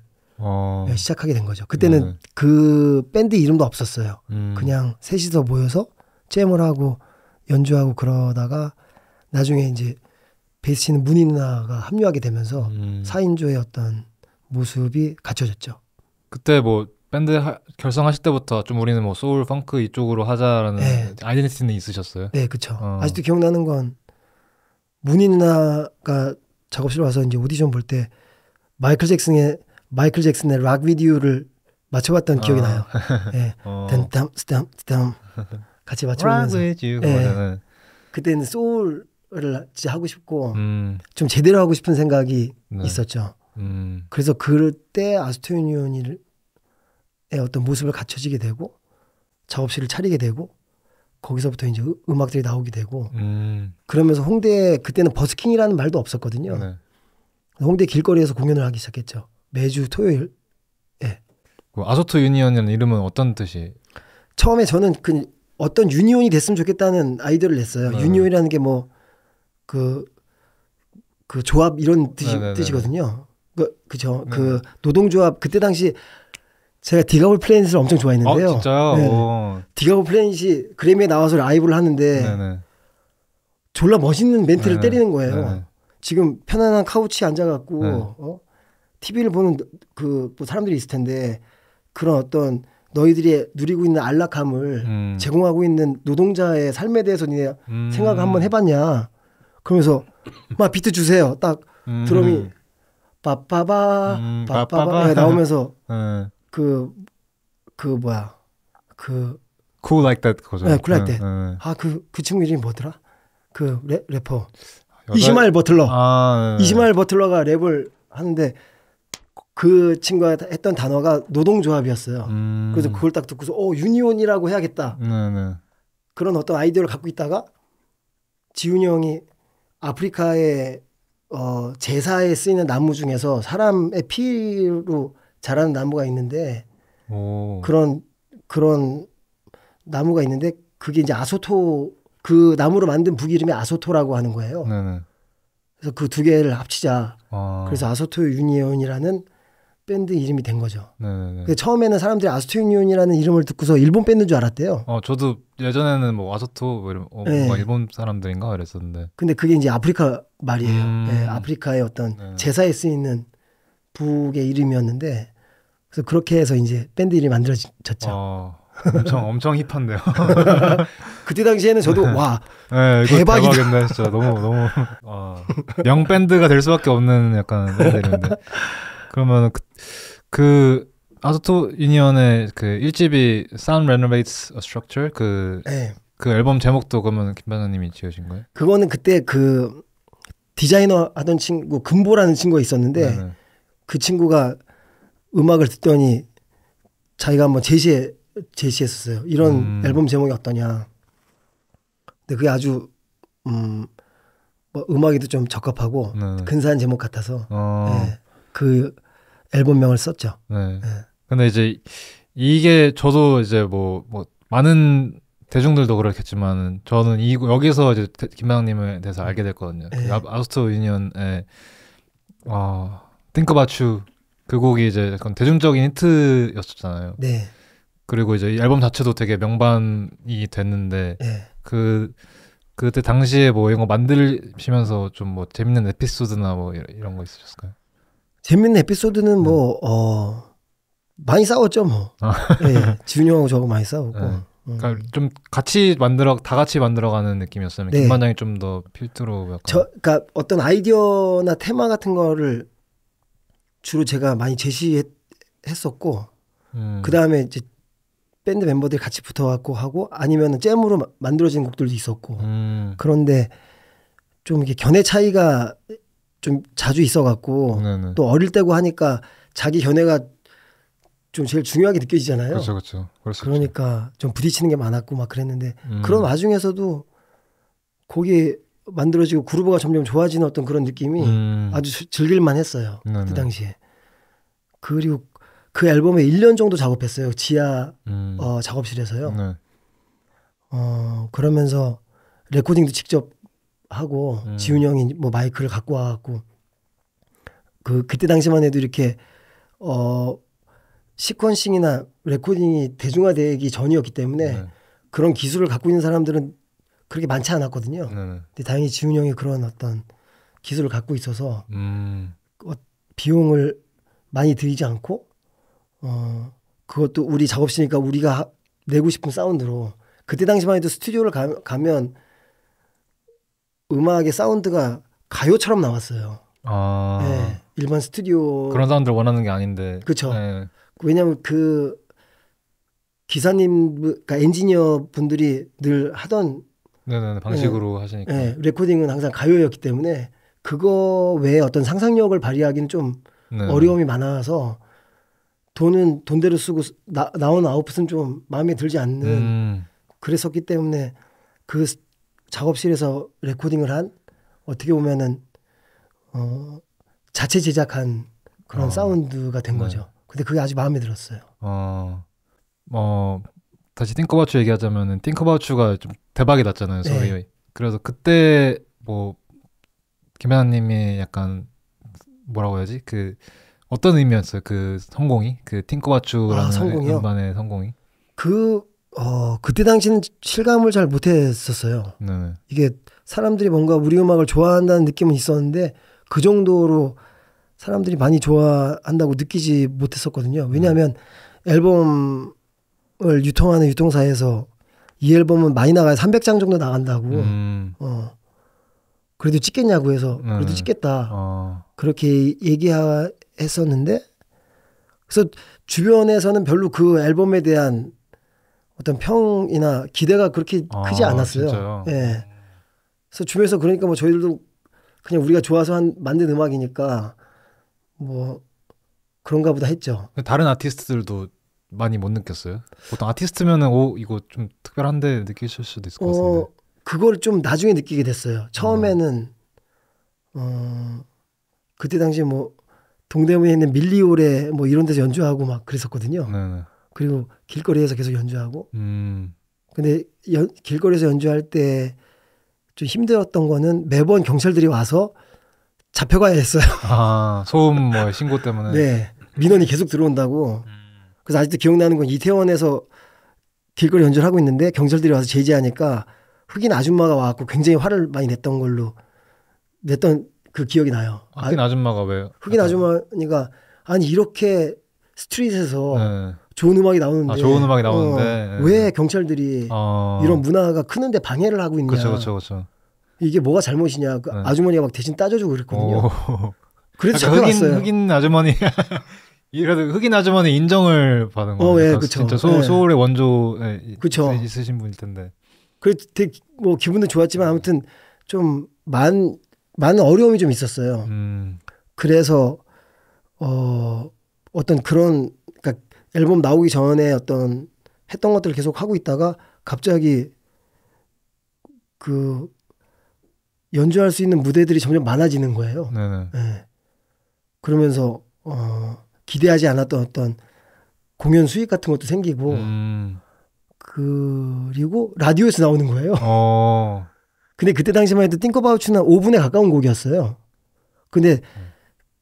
Speaker 1: 시작하게 된 거죠. 그때는 그 밴드 이름도 없었어요. 그냥 셋이서 모여서 잼을 하고 연주하고 그러다가 나중에 이제 베이스 치는 문희 누나가 합류하게 되면서 4인조의 어떤 모습이 갖춰졌죠.
Speaker 2: 그때 뭐 밴드 결성하실 때부터 좀 우리는 뭐 소울, 펑크 이쪽으로 하자라는 네. 아이덴티티는 있으셨어요?
Speaker 1: 네, 그렇죠. 아직도 기억나는 건 문희 누나가 작업실 와서 이제 오디션 볼 때 마이클 잭슨의 락 비디오를 맞춰봤던 기억이 나요. 네. 스탐 같이 맞춰보면서. 네. 그때는 소울을 진짜 하고 싶고 좀 제대로 하고 싶은 생각이 있었죠. 그래서 그때 아스토 유니온의 어떤 모습을 갖춰지게 되고 작업실을 차리게 되고 거기서부터 이제 음악들이 나오게 되고 그러면서 홍대에 그때는 버스킹이라는 말도 없었거든요. 네. 홍대 길거리에서 공연을 하기 시작했죠. 매주 토요일. 예.
Speaker 2: 아소토 유니온이라는 이름은 어떤 뜻이?
Speaker 1: 처음에 저는 그 어떤 유니온이 됐으면 좋겠다는 아이디어를 냈어요. 유니온이라는 게 뭐 그 조합 이런 뜻이거든요. 그죠. 그 노동조합 그때 당시 제가 디가볼 플래닛을 엄청 좋아했는데요.
Speaker 2: 진짜요? 네.
Speaker 1: 디가볼 플래닛이 그래미에 나와서 라이브를 하는데 졸라 멋있는 멘트를 때리는 거예요. 지금 편안한 카우치에 앉아갖고 TV를 보는 그 뭐 사람들이 있을 텐데 그런 어떤 너희들이 누리고 있는 안락함을 제공하고 있는 노동자의 삶에 대해서 니네 생각을 한번 해봤냐. 그러면서 막 비트 주세요. 딱 드럼이 빠빠바 나오면서 그 뭐야
Speaker 2: Cool Like That 거죠.
Speaker 1: 네, Cool Like That. 그 친구 이름이 뭐더라? 그 래퍼 이시마엘 버틀러. 이시마엘 버틀러가 랩을 하는데 그 친구가 했던 단어가 노동조합이었어요. 그래서 그걸 딱 듣고서 유니온이라고 해야겠다. 그런 어떤 아이디어를 갖고 있다가 지훈이 형이 아프리카의 제사에 쓰이는 나무 중에서 사람의 피로 자라는 나무가 있는데 그런 나무가 있는데 그게 이제 아소토 그 나무로 만든 북 이름이 아소토라고 하는 거예요. 그래서 그 두 개를 합치자. 그래서 아소토 유니온이라는 밴드 이름이 된 거죠. 처음에는 사람들이 아소토 유니온이라는 이름을 듣고서 일본 밴드인 줄 알았대요.
Speaker 2: 저도 예전에는 뭐 아소토 뭐 이런 뭐 일본 사람들인가 그랬었는데.
Speaker 1: 근데 그게 이제 아프리카 말이에요. 네, 아프리카의 어떤 제사에 쓰이는 북의 이름이었는데 그래서 그렇게 해서 이제 밴드 이름이 만들어졌죠.
Speaker 2: 엄청 힙한데요.
Speaker 1: 그때 당시에는 저도 와
Speaker 2: 대박이다. 대박이네 진짜 너무 명 밴드가 될 수밖에 없는 약간 밴드인데. 그러면 그 아소토 유니온의 그 1집이 Sound Renovates a Structure 그 앨범 제목도 그러면 김 반장님이 지으신 거예요?
Speaker 1: 그거는 그때 그 디자이너 하던 친구 금보라는 친구가 있었는데 그 친구가 음악을 듣더니 자기가 한번 제시했었어요. 이런 앨범 제목이 어떠냐. 근데 그게 아주 뭐 음악에도 좀 적합하고 근사한 제목 같아서 그 앨범명을 썼죠.
Speaker 2: 근데 이제 이게 저도 이제 뭐 많은 대중들도 그렇겠지만 저는 여기서 이제 김 반장님에 대해서 알게 됐거든요. 그 아소토 유니온의 Think About You 그 곡이 이제 약간 대중적인 히트였었잖아요.
Speaker 1: 네.
Speaker 2: 그리고 이제 이 앨범 자체도 되게 명반이 됐는데 그때 당시에 뭐 이런 거 만드시면서 좀 뭐 재밌는 에피소드나 뭐 이런 거 있으셨을까요?
Speaker 1: 재밌는 에피소드는 뭐 많이 싸웠죠 뭐. 지훈이 형하고 저하고 많이 싸웠고.
Speaker 2: 그러니까 좀 다 같이 만들어가는 느낌이었어요. 김 반장이 좀 더 필두로 약간.
Speaker 1: 그러니까 어떤 아이디어나 테마 같은 거를 주로 제가 많이 제시했었고 그 다음에 이제 밴드 멤버들이 같이 붙어갖고 하고 아니면 잼으로 만들어진 곡들도 있었고 그런데 좀 이게 견해 차이가 좀 자주 있어갖고 또 어릴 때고 하니까 자기 견해가 좀 제일 중요하게 느껴지잖아요.
Speaker 2: 그렇죠.
Speaker 1: 그러니까 좀 부딪히는 게 많았고 막 그랬는데 그런 와중에서도 곡이 만들어지고 그루브가 점점 좋아지는 어떤 그런 느낌이 아주 즐길만 했어요. 그때 당시에. 그리고 그 앨범에 1년 정도 작업했어요. 지하 작업실에서요.
Speaker 2: 네.
Speaker 1: 그러면서 레코딩도 직접 하고 지훈이 형이 뭐 마이크를 갖고 와갖고 그때 당시만 해도 이렇게 시퀀싱이나 레코딩이 대중화되기 전이었기 때문에 그런 기술을 갖고 있는 사람들은 그렇게 많지 않았거든요. 근데 다행히 지훈이 형이 그런 어떤 기술을 갖고 있어서 비용을 많이 들이지 않고 그것도 우리 작업실이니까 우리가 내고 싶은 사운드로 그때 당시만 해도 스튜디오를 가면 음악의 사운드가 가요처럼 나왔어요. 네, 일반 스튜디오
Speaker 2: 그런 사람들 원하는 게 아닌데.
Speaker 1: 그렇죠. 네. 왜냐하면 그 기사님, 그러니까 엔지니어 분들이 늘 하던
Speaker 2: 방식으로 하시니까.
Speaker 1: 네, 레코딩은 항상 가요였기 때문에 그거 외에 어떤 상상력을 발휘하기는 좀 어려움이 많아서 돈은 돈대로 쓰고 나온 아웃풋은 좀 마음에 들지 않는 그랬었기 때문에 그 작업실에서 레코딩을 한 어떻게 보면은 자체 제작한 그런 사운드가 된 거죠. 근데 그게 아주 마음에 들었어요.
Speaker 2: 다시 Think About You 얘기하자면은 Think About You가 좀 대박이 났잖아요, 소리. 네. 그래서 그때 뭐 김연아님이 약간 뭐라고 해야지? 그 어떤 의미였어요? 그 성공이? 그 Think About You라는 음반의 성공이?
Speaker 1: 그때 당시는 실감을 잘 못했었어요.
Speaker 2: 네.
Speaker 1: 이게 사람들이 뭔가 우리 음악을 좋아한다는 느낌은 있었는데 그 정도로 사람들이 많이 좋아한다고 느끼지 못했었거든요. 왜냐하면 앨범을 유통하는 유통사에서 이 앨범은 많이 나가야 300장 정도 나간다고 그래도 찍겠냐고 해서 그래도 찍겠다 그렇게 얘기했었는데 그래서 주변에서는 별로 그 앨범에 대한 어떤 평이나 기대가 그렇게 크지 않았어요.
Speaker 2: 진짜요?
Speaker 1: 예. 그래서 주변에서 그러니까 뭐 저희들도 그냥 우리가 좋아서 만든 음악이니까 뭐 그런가 보다 했죠.
Speaker 2: 다른 아티스트들도 많이 못 느꼈어요? 보통 아티스트면은 이거 좀 특별한데 느끼실 수도 있을 것 같은데.
Speaker 1: 그걸 좀 나중에 느끼게 됐어요. 처음에는 그때 당시에 뭐 동대문에 있는 밀리올에 뭐 이런 데서 연주하고 막 그랬었거든요.
Speaker 2: 네네.
Speaker 1: 그리고 길거리에서 계속 연주하고. 근데 길거리에서 연주할 때 좀 힘들었던 거는 매번 경찰들이 와서 잡혀가야 했어요.
Speaker 2: 소음 뭐 신고 때문에.
Speaker 1: 네. 민원이 계속 들어온다고. 그래서 아직도 기억나는 건 이태원에서 길거리 연주를 하고 있는데 경찰들이 와서 제지하니까 흑인 아줌마가 와갖고 굉장히 화를 많이 냈던 그 기억이 나요.
Speaker 2: 흑인 아줌마가 왜?
Speaker 1: 흑인 아줌마니까 아니 이렇게 스트릿에서 좋은 음악이 나오는데 왜 경찰들이 이런 문화가 크는데 방해를 하고 있냐.
Speaker 2: 그렇죠.
Speaker 1: 이게 뭐가 잘못이냐. 그 아주머니가 막 대신 따져주고 그랬거든요. 그래서 잡혀갔어요.
Speaker 2: 흑인 아주머니 그래도 흑인 아주머니 인정을 받은 거예요.
Speaker 1: 그쵸.
Speaker 2: 진짜 소울의 원조에 있으신 분일 텐데.
Speaker 1: 그래서 되게 뭐 기분도 좋았지만 아무튼 좀 많은 어려움이 좀 있었어요. 그래서 어떤 그런 그러니까 앨범 나오기 전에 어떤 했던 것들을 계속 하고 있다가 갑자기 그 연주할 수 있는 무대들이 점점 많아지는 거예요. 네. 그러면서 기대하지 않았던 어떤 공연 수익 같은 것도 생기고 그리고 라디오에서 나오는 거예요. 근데 그때 당시만 해도 Think About You는 5분에 가까운 곡이었어요. 근데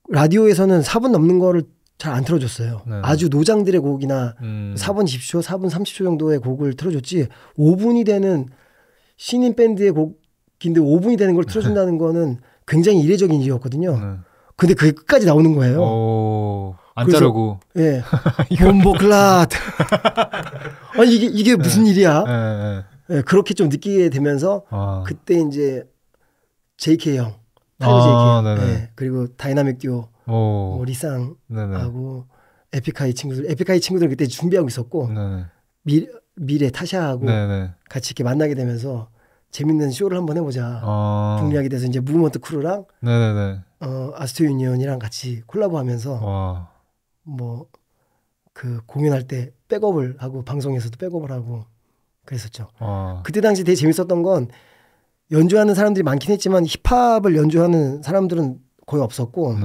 Speaker 1: 라디오에서는 4분 넘는 거를 잘 안 틀어줬어요. 아주 노장들의 곡이나 4분 20초, 4분 30초 정도의 곡을 틀어줬지 5분이 되는 신인 밴드의 곡인데 5분이 되는 걸 틀어준다는 거는 굉장히 이례적인 일이었거든요. 근데 그게 끝까지 나오는 거예요.
Speaker 2: 안 자르고.
Speaker 1: 예. 봄보클랏. 아니 이게 무슨 일이야? 예, 그렇게 좀 느끼게 되면서 그때 이제 JK 형, 타이거 JK 형, 예, 그리고 다이나믹 듀오, 뭐 리쌍하고 에픽하이 친구들 그때 준비하고 있었고 미래 타샤하고 같이 이렇게 만나게 되면서 재밌는 쇼를 한번 해보자. 북리하게 돼서 이제 무브먼트 크루랑 아스토 유니언이랑 같이 콜라보하면서 뭐 그 공연할 때 백업을 하고 방송에서도 백업을 하고 그랬었죠. 그때 당시 되게 재밌었던 건 연주하는 사람들이 많긴 했지만 힙합을 연주하는 사람들은 거의 없었고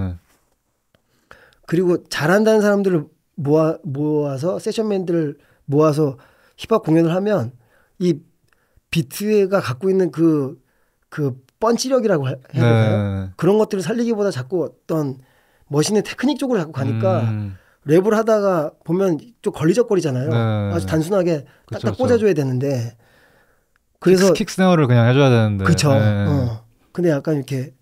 Speaker 1: 그리고 잘한다는 사람들을 모아서 세션맨들을 모아서 힙합 공연을 하면 이 비트가 갖고 있는 그 펀치력이라고 해야 되나요? 그런 것들을 살리기보다 자꾸 어떤 멋있는 테크닉 쪽으로 자꾸 가니까 랩을 하다가 보면 좀 걸리적거리잖아요. 아주 단순하게 딱딱 꽂아줘야 되는데 그래서
Speaker 2: 킥 스네어를 그냥 해줘야 되는데
Speaker 1: 그렇죠. 근데 약간 이렇게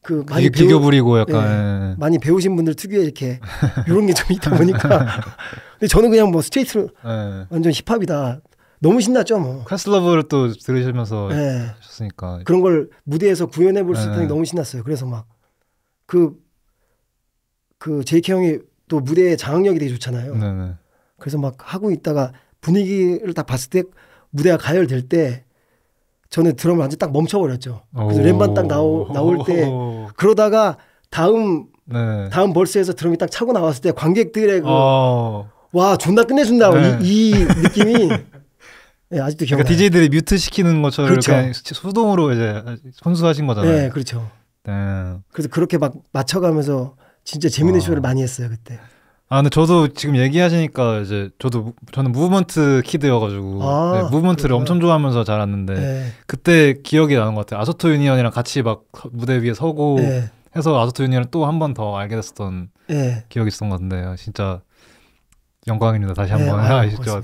Speaker 1: 그
Speaker 2: 많이 비교 부리고 약간
Speaker 1: 많이 배우신 분들 특유의 이렇게 이런 게 좀 있다 보니까 근데 저는 그냥 뭐 스트레이트로 완전 힙합이다. 너무 신났죠, 뭐.
Speaker 2: 퀘슬러브를 또 들으시면서 하셨으니까
Speaker 1: 그런 걸 무대에서 구현해 볼 수 있다니 너무 신났어요. 그래서 막 그 JK 형이 또 무대에 장악력이 되게 좋잖아요. 그래서 막 하고 있다가 분위기를 딱 봤을 때 무대가 가열될 때 저는 드럼을 완전 딱 멈춰버렸죠. 그래서 램반 딱 나올 때 그러다가 다음 벌스에서 드럼이 딱 차고 나왔을 때 관객들의 와 존나 끝내준다 이 느낌이 아직도 기억나요.
Speaker 2: 그러니까 DJ들이 뮤트 시키는 것처럼
Speaker 1: 그렇죠.
Speaker 2: 그냥 수동으로 이제 손수하신 거잖아요.
Speaker 1: 네, 그렇죠. 그래서 그렇게 막 맞춰가면서 진짜 재밌는 쇼를 많이 했어요 그때.
Speaker 2: 근데 저도 지금 얘기하시니까 이제 저는 무브먼트 키드여가지고 무브먼트를 그렇구나. 엄청 좋아하면서 자랐는데 그때 기억이 나는 것 같아요. 아소토 유니언이랑 같이 막 무대 위에 서고 해서 아소토 유니언을 또 한 번 더 알게 됐었던 기억이 있었던 것 같은데 진짜 영광입니다. 다시 한번 하시죠.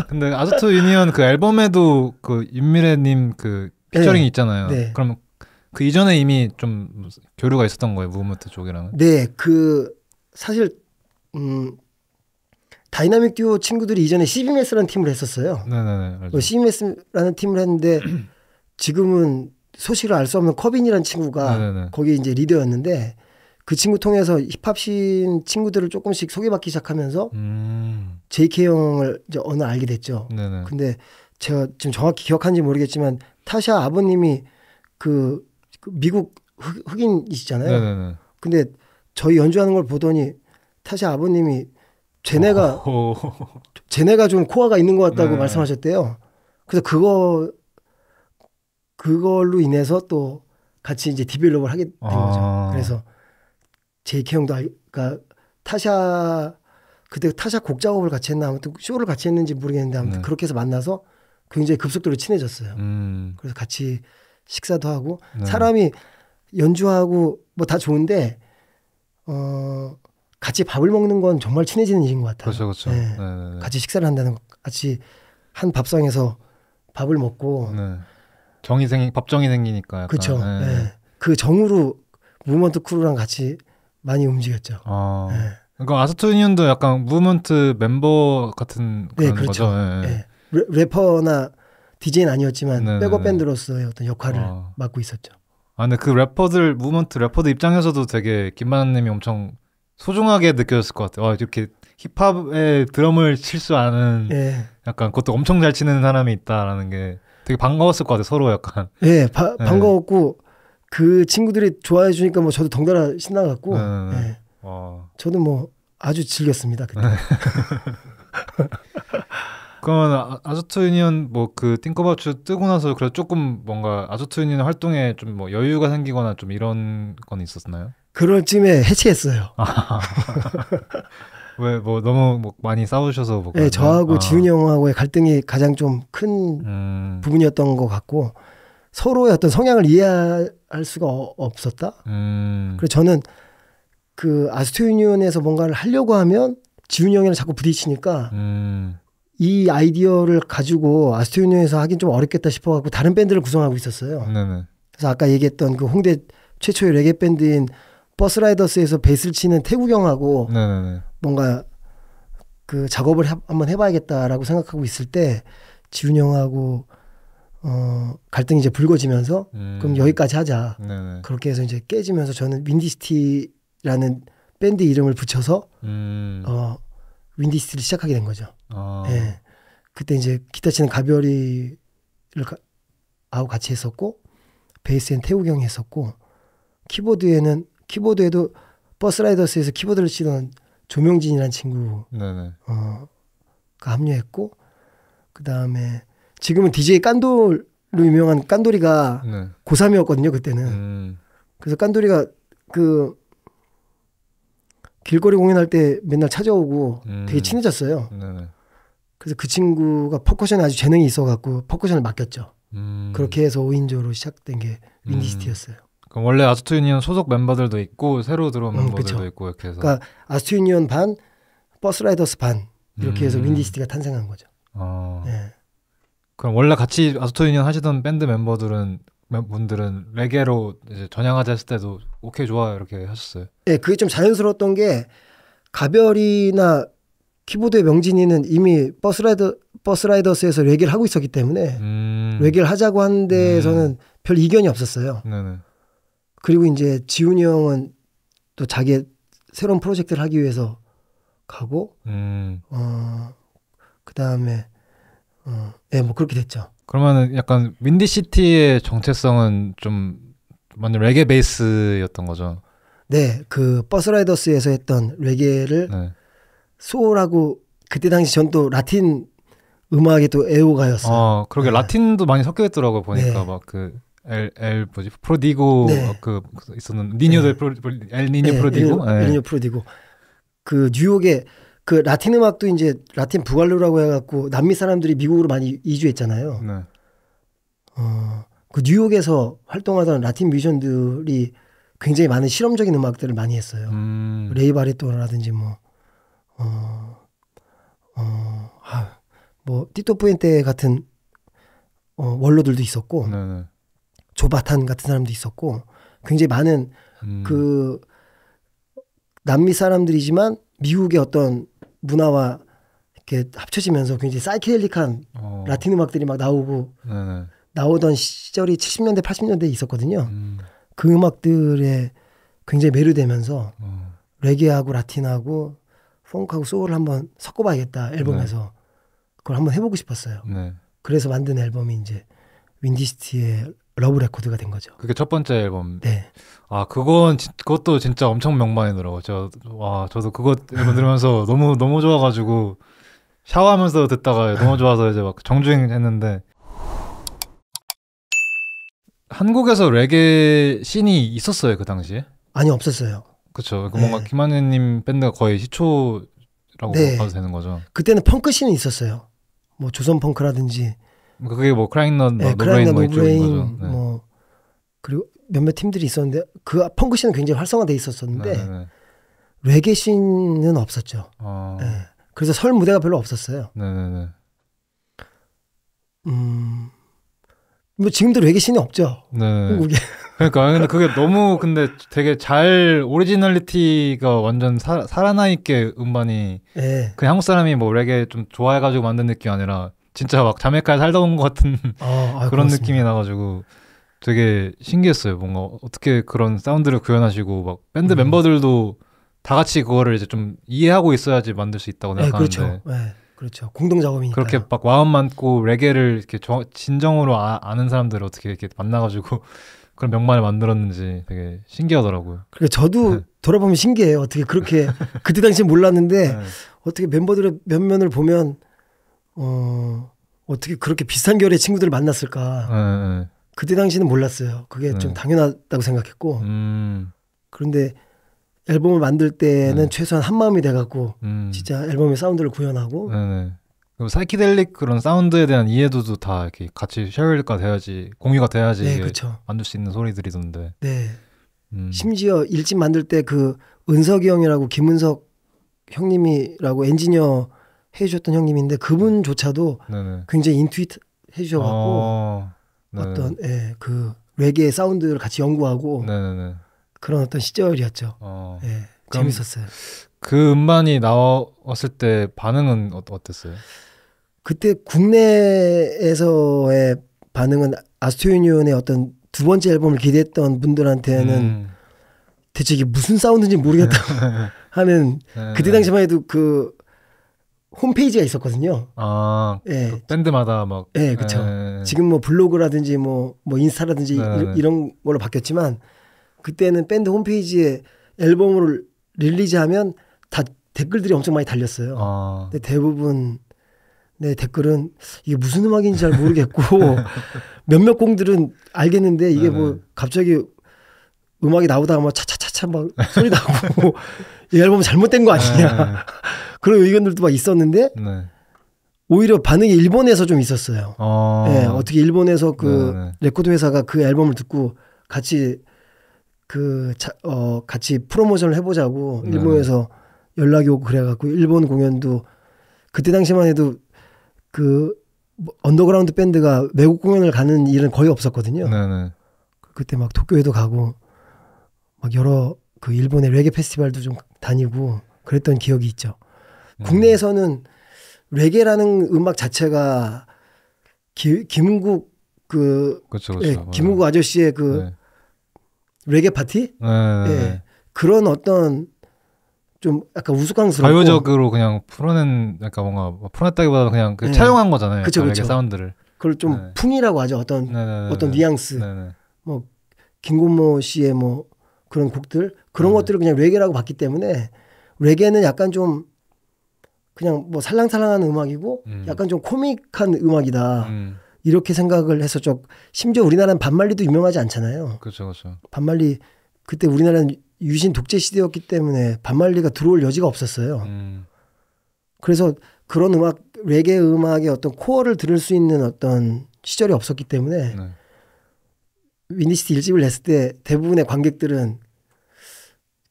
Speaker 2: 근데 아소토 유니언 그 앨범에도 그 윤미래님 그 피처링이 있잖아요. 그럼 그 이전에 이미 좀 교류가 있었던 거예요, 무브먼트 쪽이랑은?
Speaker 1: 네, 사실 다이나믹 듀오 친구들이 이전에 CBMS라는 팀을 했었어요.
Speaker 2: 네네네.
Speaker 1: CBMS라는 팀을 했는데 지금은 소식을 알 수 없는 커빈이라는 친구가 거기 이제 리더였는데 그 친구 통해서 힙합신 친구들을 조금씩 소개받기 시작하면서 JK 형을 이제 어느 알게 됐죠. 근데 제가 지금 정확히 기억하는지 모르겠지만 타샤 아버님이 그 미국 흑인이시잖아요. 근데 저희 연주하는 걸 보더니 타샤 아버님이 쟤네가 좀 코어가 있는 것 같다고 말씀하셨대요. 그래서 그걸로 인해서 또 같이 이제 디벨롭을 하게 된 거죠. 그래서 JK 형도 그러니까 그때 타샤 곡 작업을 같이 했나 아무튼 쇼를 같이 했는지 모르겠는데 아무튼 그렇게 해서 만나서 굉장히 급속도로 친해졌어요. 그래서 같이 식사도 하고 사람이 연주하고 뭐 다 좋은데 같이 밥을 먹는 건 정말 친해지는 일인 것 같아요.
Speaker 2: 그렇죠.
Speaker 1: 같이 식사를 한다는 거, 같이 한 밥상에서 밥을 먹고
Speaker 2: 밥정이 생기니까.
Speaker 1: 그렇죠. 그 정으로 무브먼트 크루랑 같이 많이 움직였죠.
Speaker 2: 그러니까 아소토 유니언도 약간 무브먼트 멤버 같은 그런
Speaker 1: 그렇죠.
Speaker 2: 거죠.
Speaker 1: 래퍼나 DJ는 아니었지만 백업 밴드로서의 어떤 역할을 맡고 있었죠.
Speaker 2: 근데 그 무브먼트 래퍼들 입장에서도 되게 김만환님이 엄청 소중하게 느껴졌을 것 같아요. 이렇게 힙합에 드럼을 칠 줄 아는 약간 그것도 엄청 잘 치는 사람이 있다라는 게 되게 반가웠을 것 같아요. 서로 약간.
Speaker 1: 반가웠고 그 친구들이 좋아해 주니까 뭐 저도 덩달아 신나갖고 저도 뭐 아주 즐겼습니다 그때.
Speaker 2: 그러면 아소토 유니언 뭐 그 Think About You 뜨고 나서 그래 조금 뭔가 아소토 유니언 활동에 좀 뭐 여유가 생기거나 좀 이런 건 있었나요?
Speaker 1: 그럴 쯤에 해체했어요.
Speaker 2: 왜 뭐 너무 뭐 많이 싸우셔서 뭐
Speaker 1: 저하고 지훈이 형하고의 갈등이 가장 좀 큰 부분이었던 것 같고 서로의 어떤 성향을 이해할 수가 없었다. 그래서 저는 그 아소토 유니언에서 뭔가를 하려고 하면 지훈이 형이랑 자꾸 부딪히니까 이 아이디어를 가지고 아소토 유니언에서 하긴 좀 어렵겠다 싶어갖고 다른 밴드를 구성하고 있었어요. 그래서 아까 얘기했던 그 홍대 최초의 레게 밴드인 버스라이더스에서 베이스를 치는 태국 형하고 뭔가 그 작업을 한번 해봐야겠다라고 생각하고 있을 때 지훈 형하고 갈등이 이제 불거지면서 그럼 여기까지 하자. 그렇게 해서 이제 깨지면서 저는 윈디시티라는 밴드 이름을 붙여서 윈디시티를 시작하게 된 거죠. 그때 이제 기타 치는 가별이를 하고 같이 했었고 베이스엔 태욱 형이 했었고 키보드에도 버스라이더스에서 키보드를 치던 조명진이라는 친구
Speaker 2: 네네.
Speaker 1: 가 합류했고 그 다음에 지금은 DJ 깐돌로 유명한 깐돌이가
Speaker 2: 네.
Speaker 1: 고3이었거든요 그때는. 그래서 깐돌이가 그 길거리 공연할 때 맨날 찾아오고 되게 친해졌어요.
Speaker 2: 네네.
Speaker 1: 그래서 그 친구가 퍼커션에 아주 재능이 있어갖고 퍼커션을 맡겼죠. 그렇게 해서 5인조로 시작된 게 윈디시티였어요.
Speaker 2: 그럼 원래 아스트 유니언 소속 멤버들도 있고 새로 들어온 멤버들도
Speaker 1: 그쵸.
Speaker 2: 있고 이렇게 해서.
Speaker 1: 그러니까 아스트 유니언 반, 버스라이더스 반 이렇게 해서 윈디시티가 탄생한 거죠. 네.
Speaker 2: 그럼 원래 같이 아스트 유니언 하시던 밴드 분들은 레게로 이제 전향하자 했을 때도 오케이 좋아 이렇게 하셨어요?
Speaker 1: 네, 그게 좀 자연스러웠던 게 가별이나 키보드의 명진이는 이미 버스라이더스에서 레게를 하고 있었기 때문에 레게를 하자고 하는 데에서는 별 이견이 없었어요.
Speaker 2: 네네.
Speaker 1: 그리고 이제 지훈이 형은 또 자기의 새로운 프로젝트를 하기 위해서 가고 그 다음에 네, 뭐 그렇게 됐죠.
Speaker 2: 그러면은 약간 윈디시티의 정체성은 좀 완전 레게 베이스였던 거죠?
Speaker 1: 네, 그 버스라이더스에서 했던 레게를
Speaker 2: 네.
Speaker 1: 소울하고 그때 당시 전 또 라틴 음악에 또 애호가였어요.
Speaker 2: 그러게. 네. 라틴도 많이 섞여 있더라고 보니까. 네. 막 그 뭐지 프로디고. 네. 그 있었는 니뇨 네. 엘 니뇨 네. 프로디고.
Speaker 1: 네. 엘 니뇨 프로디고. 그 뉴욕에 그 라틴 음악도 이제 라틴 부갈루라고 해갖고 남미 사람들이 미국으로 많이 이주했잖아요. 네. 그 뉴욕에서 활동하던 라틴 뮤지션들이 굉장히 많은 실험적인 음악들을 많이 했어요. 레이 바레토라든지 뭐 띠토 푸엔테 같은 원로들도 있었고
Speaker 2: 네네.
Speaker 1: 조바탄 같은 사람도 있었고 굉장히 많은 그 남미 사람들이지만 미국의 어떤 문화와 이렇게 합쳐지면서 굉장히 사이케델릭한 라틴 음악들이 막
Speaker 2: 네네.
Speaker 1: 나오던 시절이 70년대 80년대에 있었거든요. 그 음악들에 굉장히 매료되면서 레게하고 라틴하고 펑크하고 소울을 한번 섞어봐야겠다 앨범에서. 네. 그걸 한번 해보고 싶었어요. 네. 그래서 만든 앨범이 이제 윈디시티의 러브 레코드가 된 거죠.
Speaker 2: 그게 첫 번째 앨범.
Speaker 1: 네.
Speaker 2: 그것도 진짜 엄청 명반이더라고요. 저도 그거 앨범 들으면서 너무 좋아가지고 샤워하면서 듣다가 너무 좋아서 이제 막 정주행했는데 한국에서 레게 씬이 있었어요 그 당시에?
Speaker 1: 아니 없었어요.
Speaker 2: 그렇죠. 네. 뭔가 김한혜님 밴드가 거의 시초라고 네. 봐도 되는 거죠.
Speaker 1: 그때는 펑크 씬이 있었어요. 뭐 조선 펑크라든지.
Speaker 2: 그게 뭐 크라잉 넛,
Speaker 1: 네,
Speaker 2: 노브레인 뭐
Speaker 1: 이쪽인 거죠. 네. 뭐 그리고 몇몇 팀들이 있었는데 그 펑크 씬은 굉장히 활성화돼 있었었는데 네네. 레게 씬은 없었죠. 네. 그래서 설 무대가 별로 없었어요.
Speaker 2: 네네네.
Speaker 1: 뭐 지금도 레게 씬이 없죠.
Speaker 2: 네.
Speaker 1: 한국에.
Speaker 2: 그러니까 근데 그게 너무 근데 되게 잘 오리지널리티가 완전 살아나 있게 음반이 네. 그냥 한국 사람이 뭐 레게 좀 좋아해가지고 만든 느낌이 아니라 진짜 막 자메이카에 살다 온 것 같은 그런 고맙습니다. 느낌이 나가지고 되게 신기했어요. 뭔가 어떻게 그런 사운드를 구현하시고 막 밴드 멤버들도 다 같이 그거를 이제 좀 이해하고 있어야지 만들 수 있다고 생각하는데.
Speaker 1: 그렇죠. 네. 그렇죠. 공동 작업이니까.
Speaker 2: 그렇게 막 마음 많고 레게를 이렇게 진정으로 아는 사람들을 어떻게 이렇게 만나가지고 그런 명반을 만들었는지 되게 신기하더라고요.
Speaker 1: 그러니까 저도 돌아보면 신기해요. 어떻게 그렇게 그때 당시에 몰랐는데 네. 어떻게 멤버들의 면면을 보면 어떻게 그렇게 비슷한 결의 친구들을 만났을까.
Speaker 2: 네.
Speaker 1: 그때 당시는 몰랐어요. 그게 좀 당연하다고 생각했고 그런데 앨범을 만들 때는 최소한 한 마음이 돼갖고 진짜 앨범의 사운드를 구현하고
Speaker 2: 그리고 사이키델릭 그런 사운드에 대한 이해도도 다 이렇게 같이 쉐어가 돼야지 공유가 돼야지
Speaker 1: 네, 그렇죠.
Speaker 2: 만들 수 있는 소리들이던데.
Speaker 1: 네. 심지어 1집 만들 때 그 은석이 형이라고 김은석 형님이라고 엔지니어 해주셨던 형님인데 그분조차도
Speaker 2: 네네.
Speaker 1: 굉장히 인투이트 해주셔갖고 어떤 그 레게 사운드를 같이 연구하고
Speaker 2: 네네네.
Speaker 1: 그런 어떤 시절이었죠. 네, 재밌었어요.
Speaker 2: 그 음반이 나왔을 때 반응은 어땠어요?
Speaker 1: 그때 국내에서의 반응은 아스트 유니온의 어떤 두 번째 앨범을 기대했던 분들한테는 대체 이게 무슨 사운드인지 모르겠다 하는 그때 당시만 해도 그 홈페이지가 있었거든요.
Speaker 2: 네. 그 밴드마다 막.
Speaker 1: 네, 그렇죠. 지금 뭐 블로그라든지 뭐 인스타라든지 이런 걸로 바뀌었지만 그때는 밴드 홈페이지에 앨범을 릴리즈하면 다 댓글들이 엄청 많이 달렸어요. 근데 대부분 내 댓글은 이게 무슨 음악인지 잘 모르겠고 몇몇 공들은 알겠는데 이게 뭐 갑자기 음악이 나오다가 막 차차차차 막 소리 나고 이 앨범 잘못된 거 아니냐 그런 의견들도 막 있었는데 오히려 반응이 일본에서 좀 있었어요. 네, 어떻게 일본에서 그 레코드 회사가 그 앨범을 듣고 같이 같이 프로모션을 해보자고 일본에서 연락이 오고 그래갖고 일본 공연도 그때 당시만 해도 그 언더그라운드 밴드가 외국 공연을 가는 일은 거의 없었거든요. 그때 막 도쿄에도 가고 막 여러 그 일본의 레게 페스티벌도 좀 다니고 그랬던 기억이 있죠. 국내에서는 레게라는 음악 자체가 김은국
Speaker 2: 그쵸.
Speaker 1: 김은국 아저씨의 그 레게 파티? 예. 그런 어떤 좀 약간 우스꽝스럽고
Speaker 2: 가요적으로 그냥 풀어낸 약간 뭔가 풀어냈다기보다 그냥 차용한 거잖아요.
Speaker 1: 그쵸.
Speaker 2: 레게 사운드를.
Speaker 1: 그걸 좀 풍이라고 하죠. 어떤 뉘앙스. 뭐 김건모 씨의 뭐 그런 곡들 그런 것들을 그냥 레게라고 봤기 때문에 레게는 약간 좀 그냥 뭐 살랑살랑한 음악이고 약간 좀 코믹한 음악이다. 이렇게 생각을 했었죠. 심지어 우리나라는 반말리도 유명하지 않잖아요.
Speaker 2: 그렇죠.
Speaker 1: 반말리 그때 우리나라는 유신 독재 시대였기 때문에 반말리가 들어올 여지가 없었어요. 그래서 그런 음악 레게 음악의 어떤 코어를 들을 수 있는 어떤 시절이 없었기 때문에 윈디시티 1집을 냈을 때 대부분의 관객들은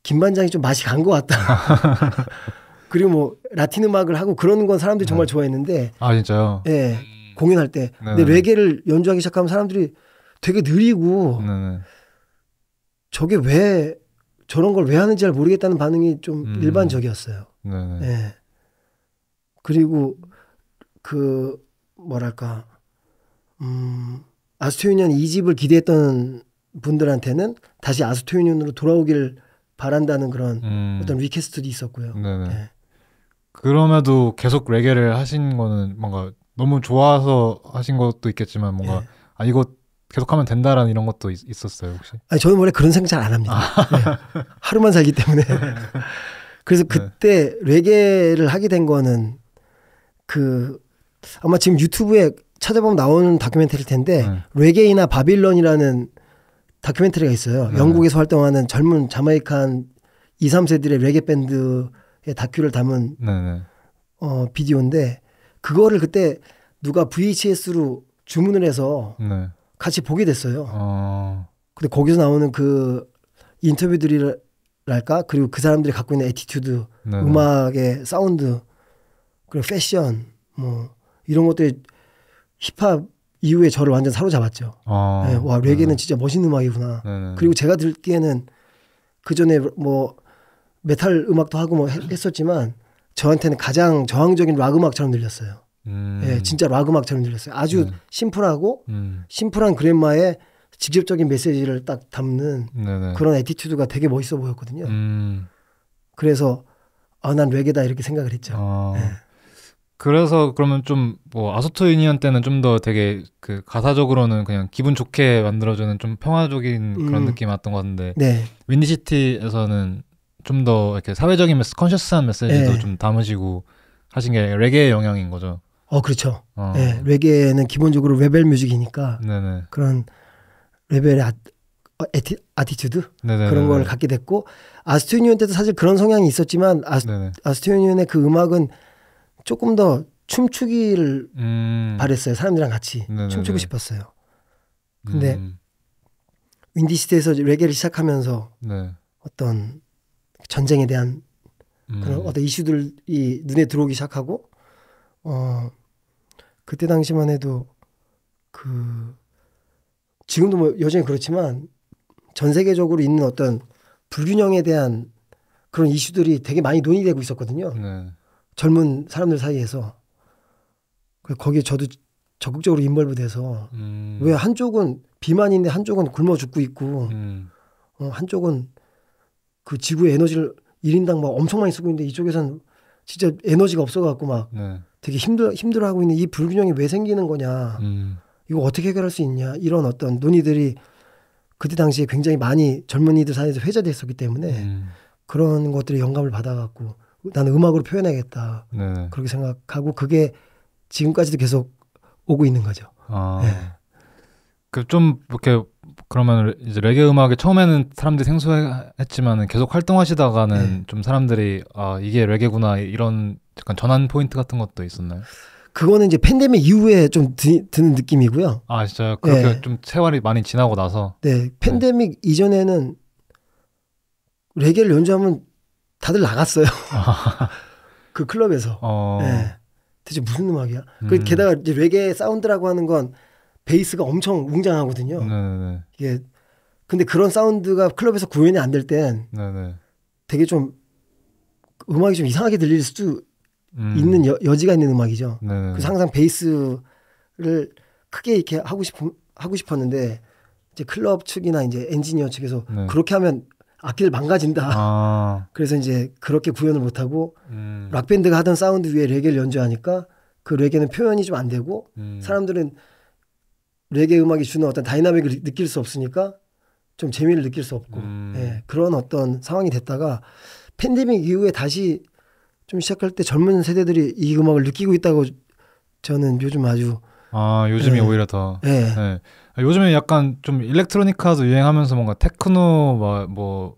Speaker 1: 김반장이 좀 맛이 간 것 같다. 그리고 뭐 라틴 음악을 하고 그런 건 사람들이 정말 좋아했는데
Speaker 2: 진짜요?
Speaker 1: 네. 공연할 때. 근데 레게를 연주하기 시작하면 사람들이 되게 느리고 저게 왜 저런 걸 왜 하는지 잘 모르겠다는 반응이 좀 일반적이었어요. 네. 그리고 그 뭐랄까 아스토유니언 2집을 기대했던 분들한테는 다시 아스토유니언으로 돌아오길 바란다는 그런 어떤 리퀘스트도 있었고요. 네.
Speaker 2: 그럼에도 계속 레게를 하신 거는 뭔가 너무 좋아서 하신 것도 있겠지만 뭔가 이거 계속하면 된다라는 이런 것도 있었어요 혹시?
Speaker 1: 아니 저는 원래 그런 생각 잘 안 합니다. 네. 하루만 살기 때문에. 그래서 그때 레게를 하게 된 거는 아마 지금 유튜브에 찾아보면 나오는 다큐멘터리일 텐데 레게이나 바빌론이라는 다큐멘터리가 있어요. 영국에서 활동하는 젊은 자마이칸 2, 3세들의 레게 밴드의 다큐를 담은 비디오인데 그거를 그때 누가 VHS로 주문을 해서 같이 보게 됐어요. 근데 거기서 나오는 그 인터뷰들이랄까 그리고 그 사람들이 갖고 있는 애티튜드, 음악의 사운드, 그리고 패션 뭐 이런 것들이 힙합 이후에 저를 완전 사로잡았죠. 네, 와 레게는 진짜 멋있는 음악이구나. 그리고 제가 듣기에는 그 전에 뭐 메탈 음악도 하고 뭐 했었지만 저한테는 가장 저항적인 락 음악처럼 들렸어요. 네, 진짜 락 음악처럼 들렸어요. 아주 심플하고 심플한 그랜마의 직접적인 메시지를 딱 담는 그런 애티튜드가 되게 멋있어 보였거든요. 그래서 난 레게다 이렇게 생각을 했죠. 네.
Speaker 2: 그래서 그러면 좀 뭐 아소토유니언 때는 좀 더 되게 그 가사적으로는 그냥 기분 좋게 만들어주는 좀 평화적인 그런 느낌이 왔던 것 같은데 윈디시티에서는 좀 더 이렇게 사회적인 컨셔스한 메시지도 좀 담으시고 하신 게 레게의 영향인 거죠.
Speaker 1: 그렇죠. 네, 레게는 기본적으로 레벨 뮤직이니까 그런 레벨의 아티튜드 그런 걸 갖게 됐고 아스토유니언 때도 사실 그런 성향이 있었지만 아스토유니언의 그 음악은 조금 더 춤추기를 바랬어요. 사람들이랑 같이 춤추고 싶었어요. 근데 윈디시티에서 레게를 시작하면서 어떤 전쟁에 대한 그런 어떤 이슈들이 눈에 들어오기 시작하고 그때 당시만 해도 지금도 뭐 여전히 그렇지만 전 세계적으로 있는 어떤 불균형에 대한 그런 이슈들이 되게 많이 논의되고 있었거든요. 젊은 사람들 사이에서. 거기에 저도 적극적으로 인벌브 돼서 왜 한쪽은 비만인데 한쪽은 굶어 죽고 있고 한쪽은 그 지구의 에너지를 1인당 막 엄청 많이 쓰고 있는데 이쪽에서는 진짜 에너지가 없어갖고 막 되게 힘들어하고 있는 이 불균형이 왜 생기는 거냐 이거 어떻게 해결할 수 있냐 이런 어떤 논의들이 그때 당시에 굉장히 많이 젊은이들 사이에서 회자됐었기 때문에 그런 것들이 영감을 받아갖고 나는 음악으로 표현해야겠다.
Speaker 2: 네.
Speaker 1: 그렇게 생각하고 그게 지금까지도 계속 오고 있는 거죠. 네.
Speaker 2: 그 좀 이렇게 그러면 이제 레게 음악에 처음에는 사람들이 생소했지만은 계속 활동하시다가는 좀 사람들이 이게 레게구나 이런 약간 전환 포인트 같은 것도 있었나요?
Speaker 1: 그거는 이제 팬데믹 이후에 좀 드는 느낌이고요.
Speaker 2: 진짜요? 그렇게 좀 세월이 많이 지나고 나서.
Speaker 1: 네, 팬데믹 이전에는 레게를 연주하면 다들 나갔어요. 그 클럽에서. 네. 대체 무슨 음악이야? 게다가 이제 레게 사운드라고 하는 건 베이스가 엄청 웅장하거든요.
Speaker 2: 네네.
Speaker 1: 이게 근데 그런 사운드가 클럽에서 구현이 안 될 땐 되게 좀 음악이 좀 이상하게 들릴 수도 있는 여지가 있는 음악이죠.
Speaker 2: 네네.
Speaker 1: 그래서 항상 베이스를 크게 이렇게 하고 싶었는데 이제 클럽 측이나 이제 엔지니어 측에서 그렇게 하면 악기를 망가진다. 그래서 이제 그렇게 구현을 못하고 락 밴드가 하던 사운드 위에 레게를 연주하니까 그 레게는 표현이 좀 안 되고 사람들은 레게 음악이 주는 어떤 다이나믹을 느낄 수 없으니까 좀 재미를 느낄 수 없고 그런 어떤 상황이 됐다가 팬데믹 이후에 다시 좀 시작할 때 젊은 세대들이 이 음악을 느끼고 있다고 저는 요즘 아주
Speaker 2: 요즘이 오히려 더 요즘에 약간 좀 일렉트로니카도 유행하면서 뭔가 테크노 뭐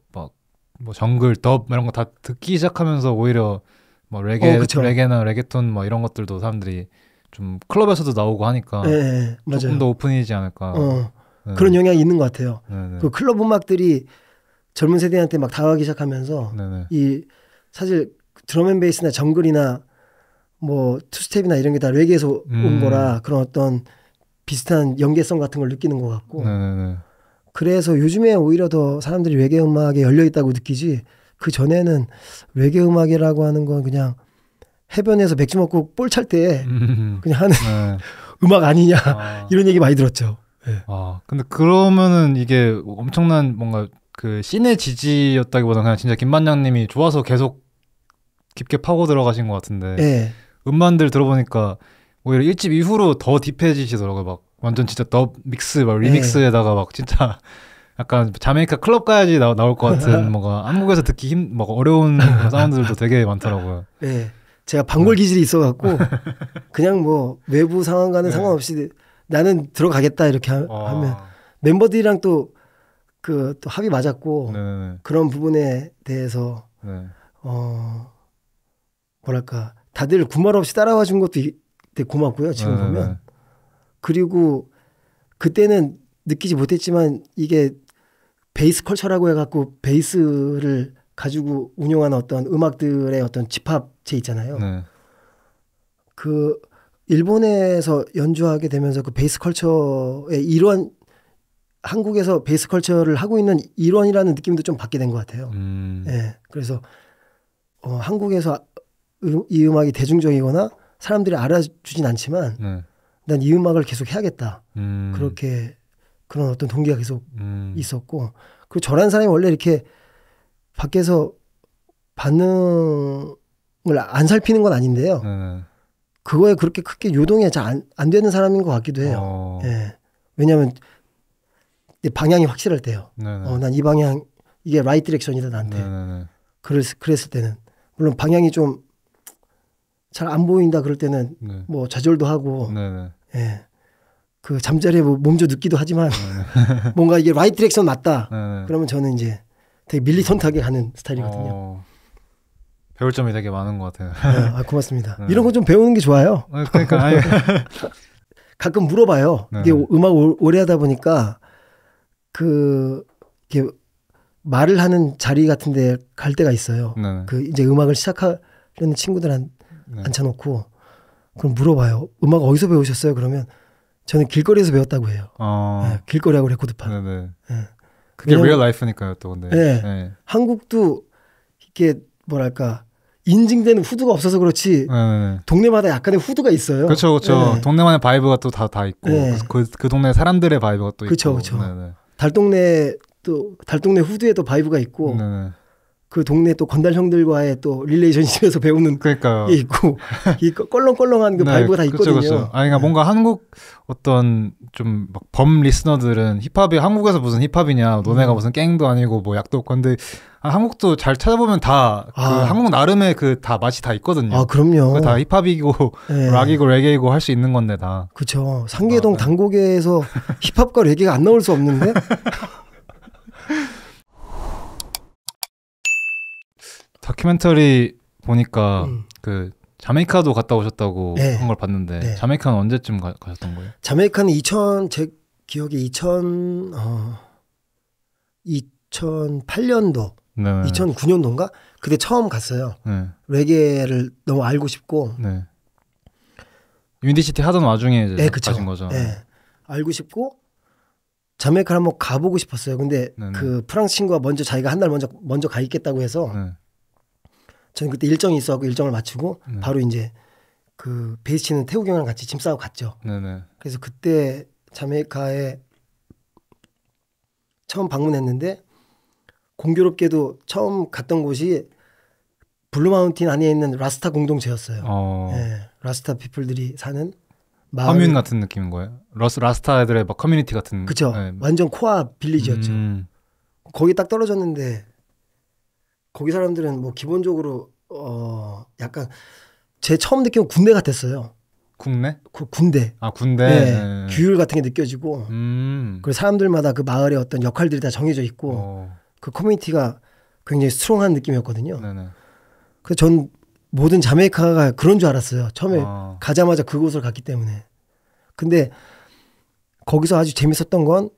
Speaker 2: 정글 덥 이런 거 다 듣기 시작하면서 오히려 뭐 레게나 레게톤 뭐 이런 것들도 사람들이 좀 클럽에서도 나오고 하니까 조금 더 오픈이지 않을까.
Speaker 1: 그런 영향이 있는 것 같아요. 그 클럽 음악들이 젊은 세대한테 막 다가가기 시작하면서 이 사실 드럼앤베이스나 정글이나 뭐 투스텝이나 이런 게 다 레게에서 온 거라 그런 어떤 비슷한 연계성 같은 걸 느끼는 것 같고 그래서 요즘에 오히려 더 사람들이 레게 음악에 열려 있다고 느끼지 그 전에는 레게 음악이라고 하는 건 그냥 해변에서 맥주 먹고 볼 찰 때 그냥 하는 음악 아니냐 이런 얘기 많이 들었죠.
Speaker 2: 근데 그러면은 이게 엄청난 뭔가 그 씬의 지지였다기보다는 그냥 진짜 김반장님이 좋아서 계속 깊게 파고 들어가신 것 같은데 음반들 들어보니까 오히려 1집 이후로 더 딥해지시더라고요. 막 완전 진짜 더 믹스 막 리믹스에다가 막 진짜 약간 자메이카 클럽 가야지 나올 것 같은 뭔가 한국에서 듣기 막 어려운 사운드들도 되게 많더라고요.
Speaker 1: 제가 방골 기질이 있어갖고 그냥 뭐 외부 상황과는 상관없이 나는 들어가겠다 이렇게 하면 멤버들이랑 또 합이 맞았고 그런 부분에 대해서 뭐랄까 다들 구말 없이 따라와 준 것도 되게 고맙고요. 지금 보면 그리고 그때는 느끼지 못했지만 이게 베이스 컬처라고 해갖고 베이스를 가지고 운영하는 어떤 음악들의 어떤 집합체 있잖아요. 그 일본에서 연주하게 되면서 그 베이스 컬처의 일원 한국에서 베이스 컬처를 하고 있는 일원이라는 느낌도 좀 받게 된 것 같아요. 그래서 한국에서 이 음악이 대중적이거나 사람들이 알아주진 않지만 난 이 음악을 계속 해야겠다. 그렇게 그런 어떤 동기가 계속 있었고 그리고 저라는 사람이 원래 이렇게 밖에서 반응을 안 살피는 건 아닌데요. 그거에 그렇게 크게 요동이 잘 안 되는 사람인 것 같기도 해요. 왜냐하면 방향이 확실할 때요. 난 이 방향 이게 라이트 디렉션이다 나한테. 그랬을 때는 물론 방향이 좀 잘 안 보인다 그럴 때는 뭐 좌절도 하고 그 잠자리에 뭐 몸져 눕기도 하지만 뭔가 이게 라이트 디렉션 맞다. 그러면 저는 이제 되게 밀리턴트하게 가는 스타일이거든요.
Speaker 2: 배울 점이 되게 많은 것 같아요.
Speaker 1: 고맙습니다. 이런 거 좀 배우는 게 좋아요.
Speaker 2: 그러니까
Speaker 1: 가끔 물어봐요. 이게 음악 오래 하다 보니까 이렇게 말을 하는 자리 같은데 갈 때가 있어요. 그 이제 음악을 시작하려는 친구들 앉혀놓고 그럼 물어봐요. 음악 어디서 배우셨어요? 그러면 저는 길거리에서 배웠다고 해요. 길거리하고 레코드판.
Speaker 2: 그게 리얼 라이프니까요, 또 근데.
Speaker 1: 한국도 이게 뭐랄까 인증되는 후드가 없어서 그렇지 동네마다 약간의 후드가 있어요.
Speaker 2: 그렇죠. 동네만의 바이브가 또 다 있고 그 동네 사람들의 바이브가 또 있고.
Speaker 1: 그렇죠. 달동네 후드에도 바이브가 있고 그 동네 또 건달 형들과의 또 릴레이션십에서 배우는
Speaker 2: 그러니까요.
Speaker 1: 게 있고 이 껄렁껄렁한 그 바이브가 다 있거든요.
Speaker 2: 그쵸. 아니 그러니까 뭔가 한국 어떤 좀 막 범 리스너들은 힙합이 한국에서 무슨 힙합이냐, 너네가 무슨 갱도 아니고 뭐 약도 없고 근데 한국도 잘 찾아보면 다 그 한국 나름의 그 다 맛이 다 있거든요.
Speaker 1: 아 그럼요.
Speaker 2: 다 힙합이고 네. 락이고 레게이고 할 수 있는 건데 다.
Speaker 1: 그렇죠. 상계동 단곡에서 힙합과 레게가 안 나올 수 없는데.
Speaker 2: 다큐멘터리 보니까 그 자메이카도 갔다 오셨다고
Speaker 1: 네.
Speaker 2: 한 걸 봤는데
Speaker 1: 네.
Speaker 2: 자메이카는 언제쯤 가셨던 거예요?
Speaker 1: 자메이카는 제 기억에 2008년도, 네. 2009년도인가? 그때 처음 갔어요. 네. 레게를 너무 알고 싶고.
Speaker 2: 네. 윈디시티 하던 와중에 이제
Speaker 1: 네,
Speaker 2: 가신 거죠.
Speaker 1: 네. 알고 싶고 자메이카를 한번 가보고 싶었어요. 근데 네네. 그 프랑스 친구가 먼저 자기가 한 달 먼저 가 있겠다고 해서 네. 저는 그때 일정이 있어갖고 일정을 맞추고 네. 바로 이제 그 베이스 치는 태욱이 형이랑 같이 짐 싸고 갔죠. 네네. 그래서 그때 자메이카에 처음 방문했는데 공교롭게도 처음 갔던 곳이 블루마운틴 안에 있는 라스타 공동체였어요. 네, 라스타 피플들이 사는 마을.
Speaker 2: 커뮤니 같은 느낌인 거예요? 라스타 애들의 막 커뮤니티 같은.
Speaker 1: 그렇죠. 네. 완전 코아 빌리지였죠. 거기 딱 떨어졌는데 거기 사람들은 뭐 기본적으로 약간 제 처음 느낀 군대 같았어요.
Speaker 2: 국내?
Speaker 1: 군대.
Speaker 2: 아 군대.
Speaker 1: 네. 네. 규율 같은 게 느껴지고. 그리고 사람들마다 그 마을의 어떤 역할들이 다 정해져 있고 그 커뮤니티가 굉장히 스트롱한 느낌이었거든요. 네네. 그래서 전 모든 자메이카가 그런 줄 알았어요. 처음에 가자마자 그곳을 갔기 때문에. 근데 거기서 아주 재밌었던 건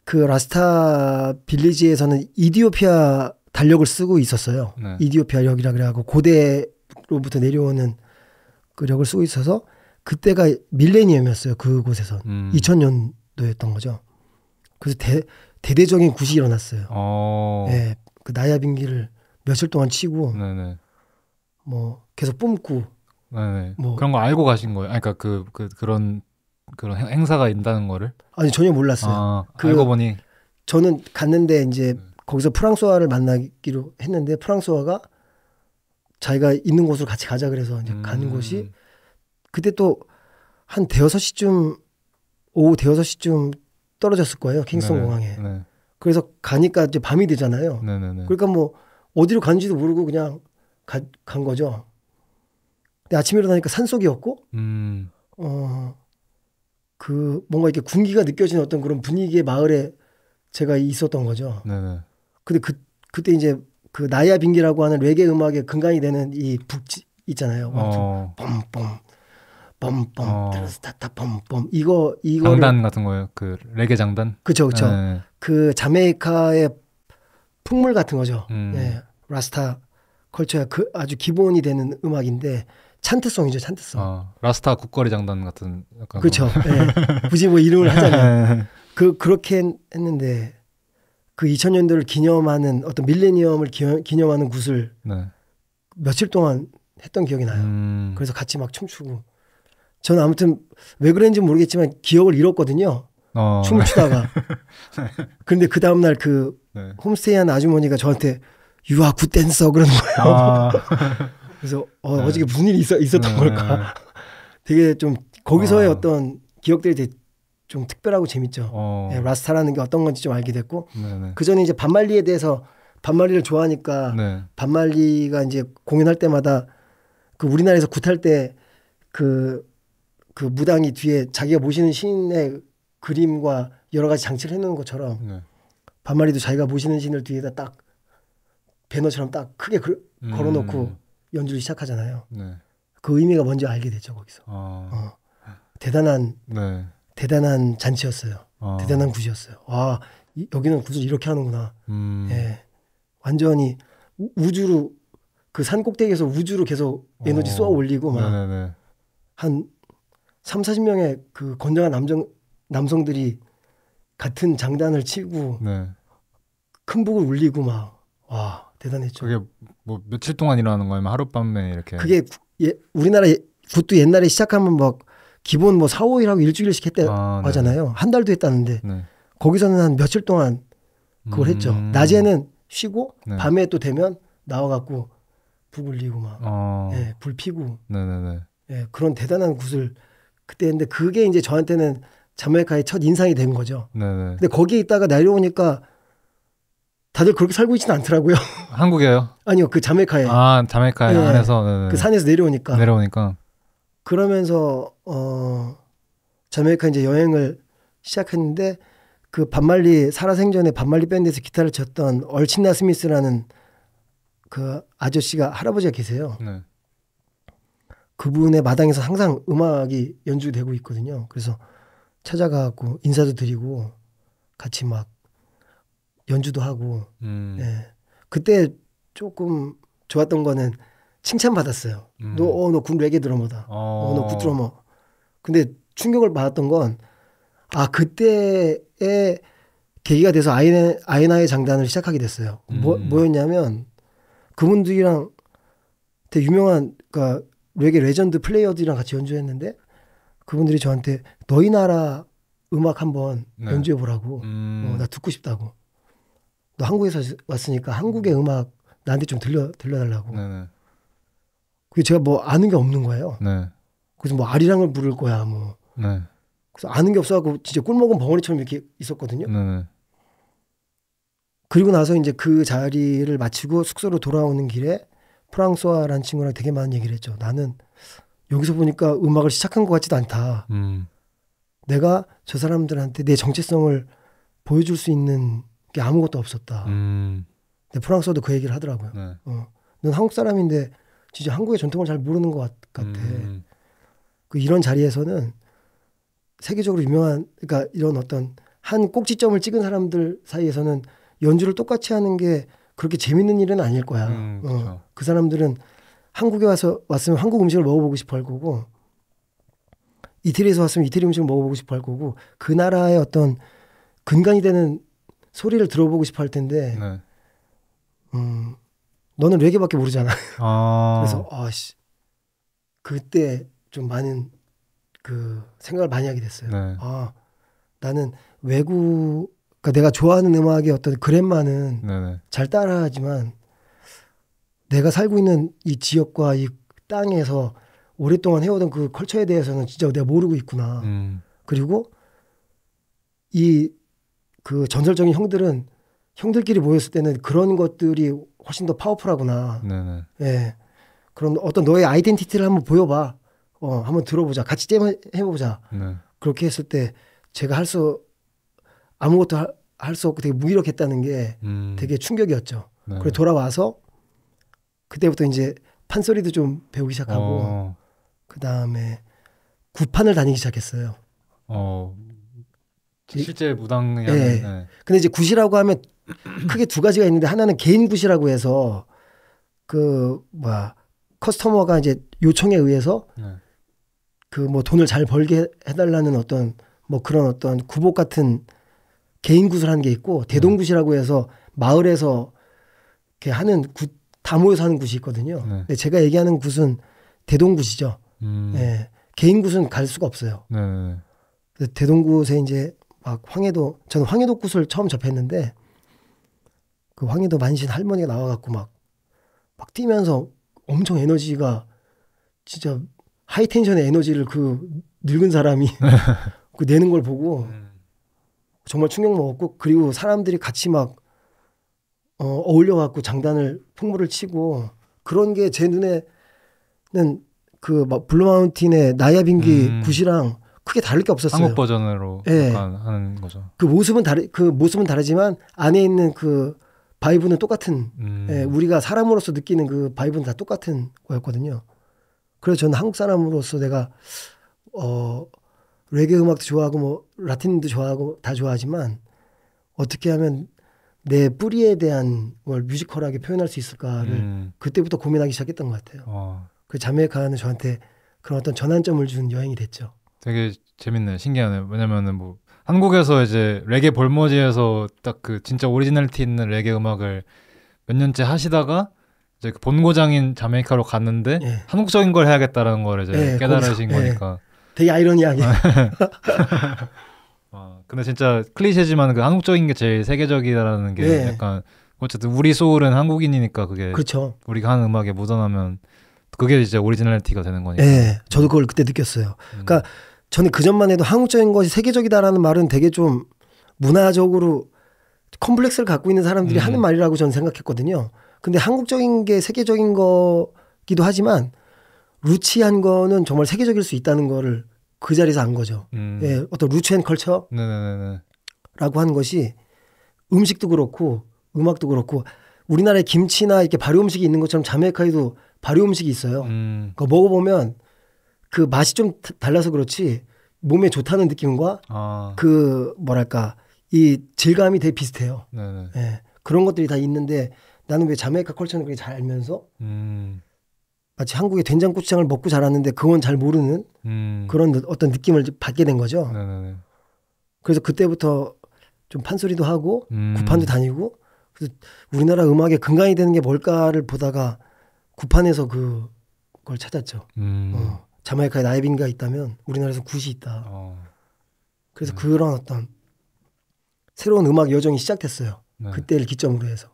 Speaker 1: 그 라스타 빌리지에서는 이디오피아 달력을 쓰고 있었어요. 네. 이디오피아 력이라 그래가지고 고대로부터 내려오는 그 력을 쓰고 있어서 그때가 밀레니엄이었어요. 그곳에서 2000년도였던 거죠. 그래서 대대적인 굿이 일어났어요. 네, 그 나야빙기를 며칠 동안 치고 네네. 뭐 계속 뿜고
Speaker 2: 네네. 뭐 그런 거 알고 가신 거예요? 그러니까 그런 행사가 있다는 거를?
Speaker 1: 아니 전혀 몰랐어요.
Speaker 2: 알고 보니
Speaker 1: 저는 갔는데 이제 거기서 프랑스와를 만나기로 했는데 프랑스와가 자기가 있는 곳으로 같이 가자 그래서 이제 가는 곳이 그때 또 한 대여섯 시쯤 오후 대여섯 시쯤 떨어졌을 거예요. 킹스턴 네네. 공항에. 네. 그래서 가니까 이제 밤이 되잖아요. 네네네. 그러니까 뭐 어디로 가는지도 모르고 그냥 간 거죠. 근데 아침에 일어나니까 산속이었고 그 뭔가 이렇게 군기가 느껴지는 어떤 그런 분위기의 마을에 제가 있었던 거죠. 네네. 근데 그때 이제 그 나야 빙기라고 하는 레게 음악의 근간이 되는 이 북지 있잖아요. 뻔뻔 뻔뻔 타타 뻔뻔 이거
Speaker 2: 장단 같은 거예요. 그 레게 장단.
Speaker 1: 그렇죠. 그 자메이카의 풍물 같은 거죠. 네. 라스타 컬처의 그 아주 기본이 되는 음악인데 찬트송이죠. 찬트송.
Speaker 2: 라스타 국거리 장단 같은 약간.
Speaker 1: 그렇죠. 네. 굳이 뭐 이름을 하자면 그렇게 했는데 그 2000년도를 기념하는 어떤 밀레니엄을 기념하는 굿을 네. 며칠 동안 했던 기억이 나요. 그래서 같이 막 춤추고 저는 아무튼 왜 그랬는지 모르겠지만 기억을 잃었거든요. 춤을 추다가. 그런데 그 다음날 그 네. 홈스테이한 아주머니가 저한테 You are good dancer 그러는 거예요. 그래서 네. 어저께 무슨 일이 있었던 걸까. 되게 좀 거기서의 어떤 기억들이 되게 좀 특별하고 재밌죠. 네, 라스타라는 게 어떤 건지 좀 알게 됐고 그 전에 이제 반말리에 대해서 반말리를 좋아하니까 네. 반말리가 이제 공연할 때마다 그 우리나라에서 굿할 때 그 무당이 뒤에 자기가 모시는 신의 그림과 여러 가지 장치를 해놓은 것처럼 네. 반말리도 자기가 모시는 신을 뒤에다 딱 배너처럼 딱 크게 걸어놓고 연주를 시작하잖아요. 네. 그 의미가 뭔지 알게 됐죠 거기서. 대단한 잔치였어요. 대단한 굿이었어요. 와 여기는 굿을 이렇게 하는구나. 예, 완전히 우주로 그 산 꼭대기에서 우주로 계속 에너지 쏘아 올리고 막 한 30-40명의 그 건장한 남성들이 같은 장단을 치고 네. 큰 북을 울리고 막 와 대단했죠.
Speaker 2: 그게 뭐 며칠 동안 일어나는 거예요? 하룻밤에 이렇게?
Speaker 1: 그게 우리나라 굿도 옛날에 시작하면 막 기본 뭐 4-5일하고 일주일씩 하잖아요. 한 달도 했다는데 네. 거기서는 한 며칠 동안 그걸 했죠. 낮에는 쉬고
Speaker 2: 네.
Speaker 1: 밤에 또 되면 나와갖고 북 울리고 막 예, 불 피고
Speaker 2: 네네네.
Speaker 1: 예, 그런 대단한 굿을 그때 했는데 그게 이제 저한테는 자메이카의 첫 인상이 된 거죠.
Speaker 2: 네네.
Speaker 1: 근데 거기에 있다가 내려오니까 다들 그렇게 살고 있지는 않더라고요.
Speaker 2: 한국이에요?
Speaker 1: 아니요, 그 자메이카에.
Speaker 2: 아, 자메이카
Speaker 1: 네.
Speaker 2: 안에서 네네.
Speaker 1: 그 산에서 내려오니까. 그러면서 자메이카 이제 여행을 시작했는데 그 반말리 살아생전에 반말리 밴드에서 기타를 쳤던 얼친나 스미스라는 그 아저씨가 할아버지가 계세요.
Speaker 2: 네.
Speaker 1: 그분의 마당에서 항상 음악이 연주되고 있거든요. 그래서 찾아가고 인사도 드리고 같이 막 연주도 하고. 예. 그때 조금 좋았던 거는 칭찬 받았어요. 너 굿 레게 드러머다. 너 굿 드러머. 근데 충격을 받았던 건 그때의 계기가 돼서 아이나의 장단을 시작하게 됐어요. 뭐였냐면 그분들이랑 되게 유명한 그러니까 레게 레전드 플레이어들이랑 같이 연주했는데 그분들이 저한테 너희 나라 음악 한번 연주해 보라고. 나 듣고 싶다고. 너 한국에서 왔으니까 한국의 음악 나한테 좀 들려달라고.
Speaker 2: 네네.
Speaker 1: 그게 제가 뭐 아는 게 없는 거예요.
Speaker 2: 네.
Speaker 1: 그래서 뭐 아리랑을 부를 거야 뭐.
Speaker 2: 네.
Speaker 1: 그래서 아는 게 없어갖고 진짜 꿀먹은 벙어리처럼 이렇게 있었거든요.
Speaker 2: 네네.
Speaker 1: 그리고 나서 이제 그 자리를 마치고 숙소로 돌아오는 길에 프랑스와라는 친구랑 되게 많은 얘기를 했죠. 나는 여기서 보니까 음악을 시작한 것 같지도 않다. 내가 저 사람들한테 내 정체성을 보여줄 수 있는 게 아무것도 없었다. 근데 프랑스어도 그 얘기를 하더라고요.
Speaker 2: 네.
Speaker 1: 넌 한국 사람인데 진짜 한국의 전통을 잘 모르는 것 같아. 그 이런 자리에서는 세계적으로 유명한 그러니까 이런 어떤 한 꼭지점을 찍은 사람들 사이에서는 연주를 똑같이 하는 게 그렇게 재밌는 일은 아닐 거야. 그 사람들은 한국에 왔으면 한국 음식을 먹어보고 싶어 할 거고 이태리에서 왔으면 이태리 음식을 먹어보고 싶어 할 거고 그 나라의 어떤 근간이 되는 소리를 들어보고 싶어 할 텐데
Speaker 2: 네.
Speaker 1: 너는 레게밖에 모르잖아. 그래서 그때 좀 많은 그 생각을 많이 하게 됐어요.
Speaker 2: 네.
Speaker 1: 나는 그러니까 내가 좋아하는 음악의 어떤 그램만은
Speaker 2: 네네.
Speaker 1: 잘 따라하지만 내가 살고 있는 이 지역과 이 땅에서 오랫동안 해오던 그 컬처에 대해서는 진짜 내가 모르고 있구나. 그리고 이 그 전설적인 형들은 형들끼리 모였을 때는 그런 것들이 훨씬 더 파워풀하구나.
Speaker 2: 네네.
Speaker 1: 예. 그럼 어떤 너의 아이덴티티를 한번 보여봐. 한번 들어보자. 같이 해보자.
Speaker 2: 네.
Speaker 1: 그렇게 했을 때 제가 아무것도 할 수 없고 되게 무기력했다는 게 되게 충격이었죠.
Speaker 2: 네.
Speaker 1: 그리고 돌아와서 그때부터 이제 판소리도 좀 배우기 시작하고 그 다음에 굿판을 다니기 시작했어요.
Speaker 2: 실제 무당이
Speaker 1: 네.
Speaker 2: 네.
Speaker 1: 근데 이제 굿이라고 하면 크게 두 가지가 있는데 하나는 개인 굿이라고 해서 커스터머가 이제 요청에 의해서
Speaker 2: 네.
Speaker 1: 그 뭐 돈을 잘 벌게 해달라는 어떤 뭐 그런 어떤 구복 같은 개인 굿을 하는 게 있고 대동굿이라고 해서 마을에서 이렇게 하는 굿 다 모여서 하는 굿이 있거든요.
Speaker 2: 네.
Speaker 1: 근데 제가 얘기하는 굿은 대동굿이죠. 네. 개인 굿은 갈 수가 없어요.
Speaker 2: 네.
Speaker 1: 대동굿에 이제 막 저는 황해도 굿을 처음 접했는데 그 황해도 만신 할머니가 나와갖고 막 뛰면서 엄청 에너지가 진짜 하이텐션의 에너지를 그 늙은 사람이 그 내는 걸 보고 정말 충격 먹었고 그리고 사람들이 같이 막 어울려갖고 장단을 풍물을 치고 그런 게 제 눈에는 그 막 블루마운틴의 나야빙기 굿이랑 크게 다를 게 없었어요.
Speaker 2: 한국 버전으로 약간 하는 거죠.
Speaker 1: 그 모습은 다르지만 안에 있는 그 바이브는 똑같은 우리가 사람으로서 느끼는 그 바이브는 다 똑같은 거였거든요. 그래서 저는 한국 사람으로서 내가 레게 음악도 좋아하고 뭐 라틴도 좋아하고 다 좋아하지만 어떻게 하면 내 뿌리에 대한 걸 뮤지컬하게 표현할 수 있을까를 그때부터 고민하기 시작했던 것 같아요. 그 자메이카는 저한테 그런 어떤 전환점을 준 여행이 됐죠.
Speaker 2: 되게 재밌네, 신기하네. 왜냐면은 뭐 한국에서 이제 레게 볼모지에서 딱 그 진짜 오리지널티 있는 레게 음악을 몇 년째 하시다가 이제 그 본고장인 자메이카로 갔는데 한국적인 걸 해야겠다라는 걸 이제 깨달으신 거니까.
Speaker 1: 되게 아이러니하게.
Speaker 2: 근데 진짜 클리셰지만 그 한국적인 게 제일 세계적이라는 게 약간 어쨌든 우리 소울은 한국인이니까 그게
Speaker 1: 그렇죠.
Speaker 2: 우리가 하는 음악에 묻어나면 그게 이제 오리지널리티가 되는 거니까.
Speaker 1: 네, 저도 그걸 그때 느꼈어요. 그러니까 저는 그 전만 해도 한국적인 것이 세계적이다라는 말은 되게 좀 문화적으로 컴플렉스를 갖고 있는 사람들이 하는 말이라고 저는 생각했거든요. 근데 한국적인 게 세계적인 거기도 하지만 루치한 거는 정말 세계적일 수 있다는 거를 그 자리에서 안 거죠. 예, 어떤 루치 앤 컬처라고 하는 것이 음식도 그렇고 음악도 그렇고 우리나라에 김치나 이렇게 발효 음식이 있는 것처럼 자메이카에도 발효 음식이 있어요. 그거 먹어보면 그 맛이 좀 달라서 그렇지 몸에 좋다는 느낌과 그 뭐랄까 이 질감이 되게 비슷해요. 예, 그런 것들이 다 있는데 나는 왜 자메이카 컬처는 그렇게 잘 알면서 마치 한국의 된장고추장을 먹고 자랐는데 그건 잘 모르는 그런 어떤 느낌을 받게 된 거죠. 그래서 그때부터 좀 판소리도 하고 구판도 다니고 그래서 우리나라 음악의 근간이 되는 게 뭘까를 보다가 구판에서 그걸 찾았죠. 자메이카에 나이빈가 있다면 우리나라에서 굿이 있다. 그래서 그런 어떤 새로운 음악 여정이 시작됐어요. 그때를 기점으로 해서.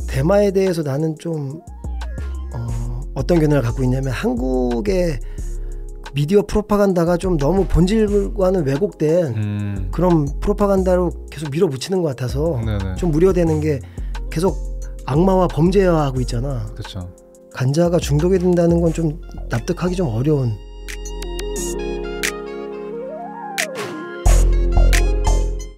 Speaker 1: 대마에 대해서 나는 좀 어떤 견해를 갖고 있냐면 한국의 미디어 프로파간다가 좀 너무 본질과는 왜곡된 그런 프로파간다로 계속 밀어붙이는 것 같아서 좀 우려되는 게 계속 악마와 범죄화하고 있잖아.
Speaker 2: 그쵸.
Speaker 1: 간자가 중독이 된다는 건 좀 납득하기 좀 어려운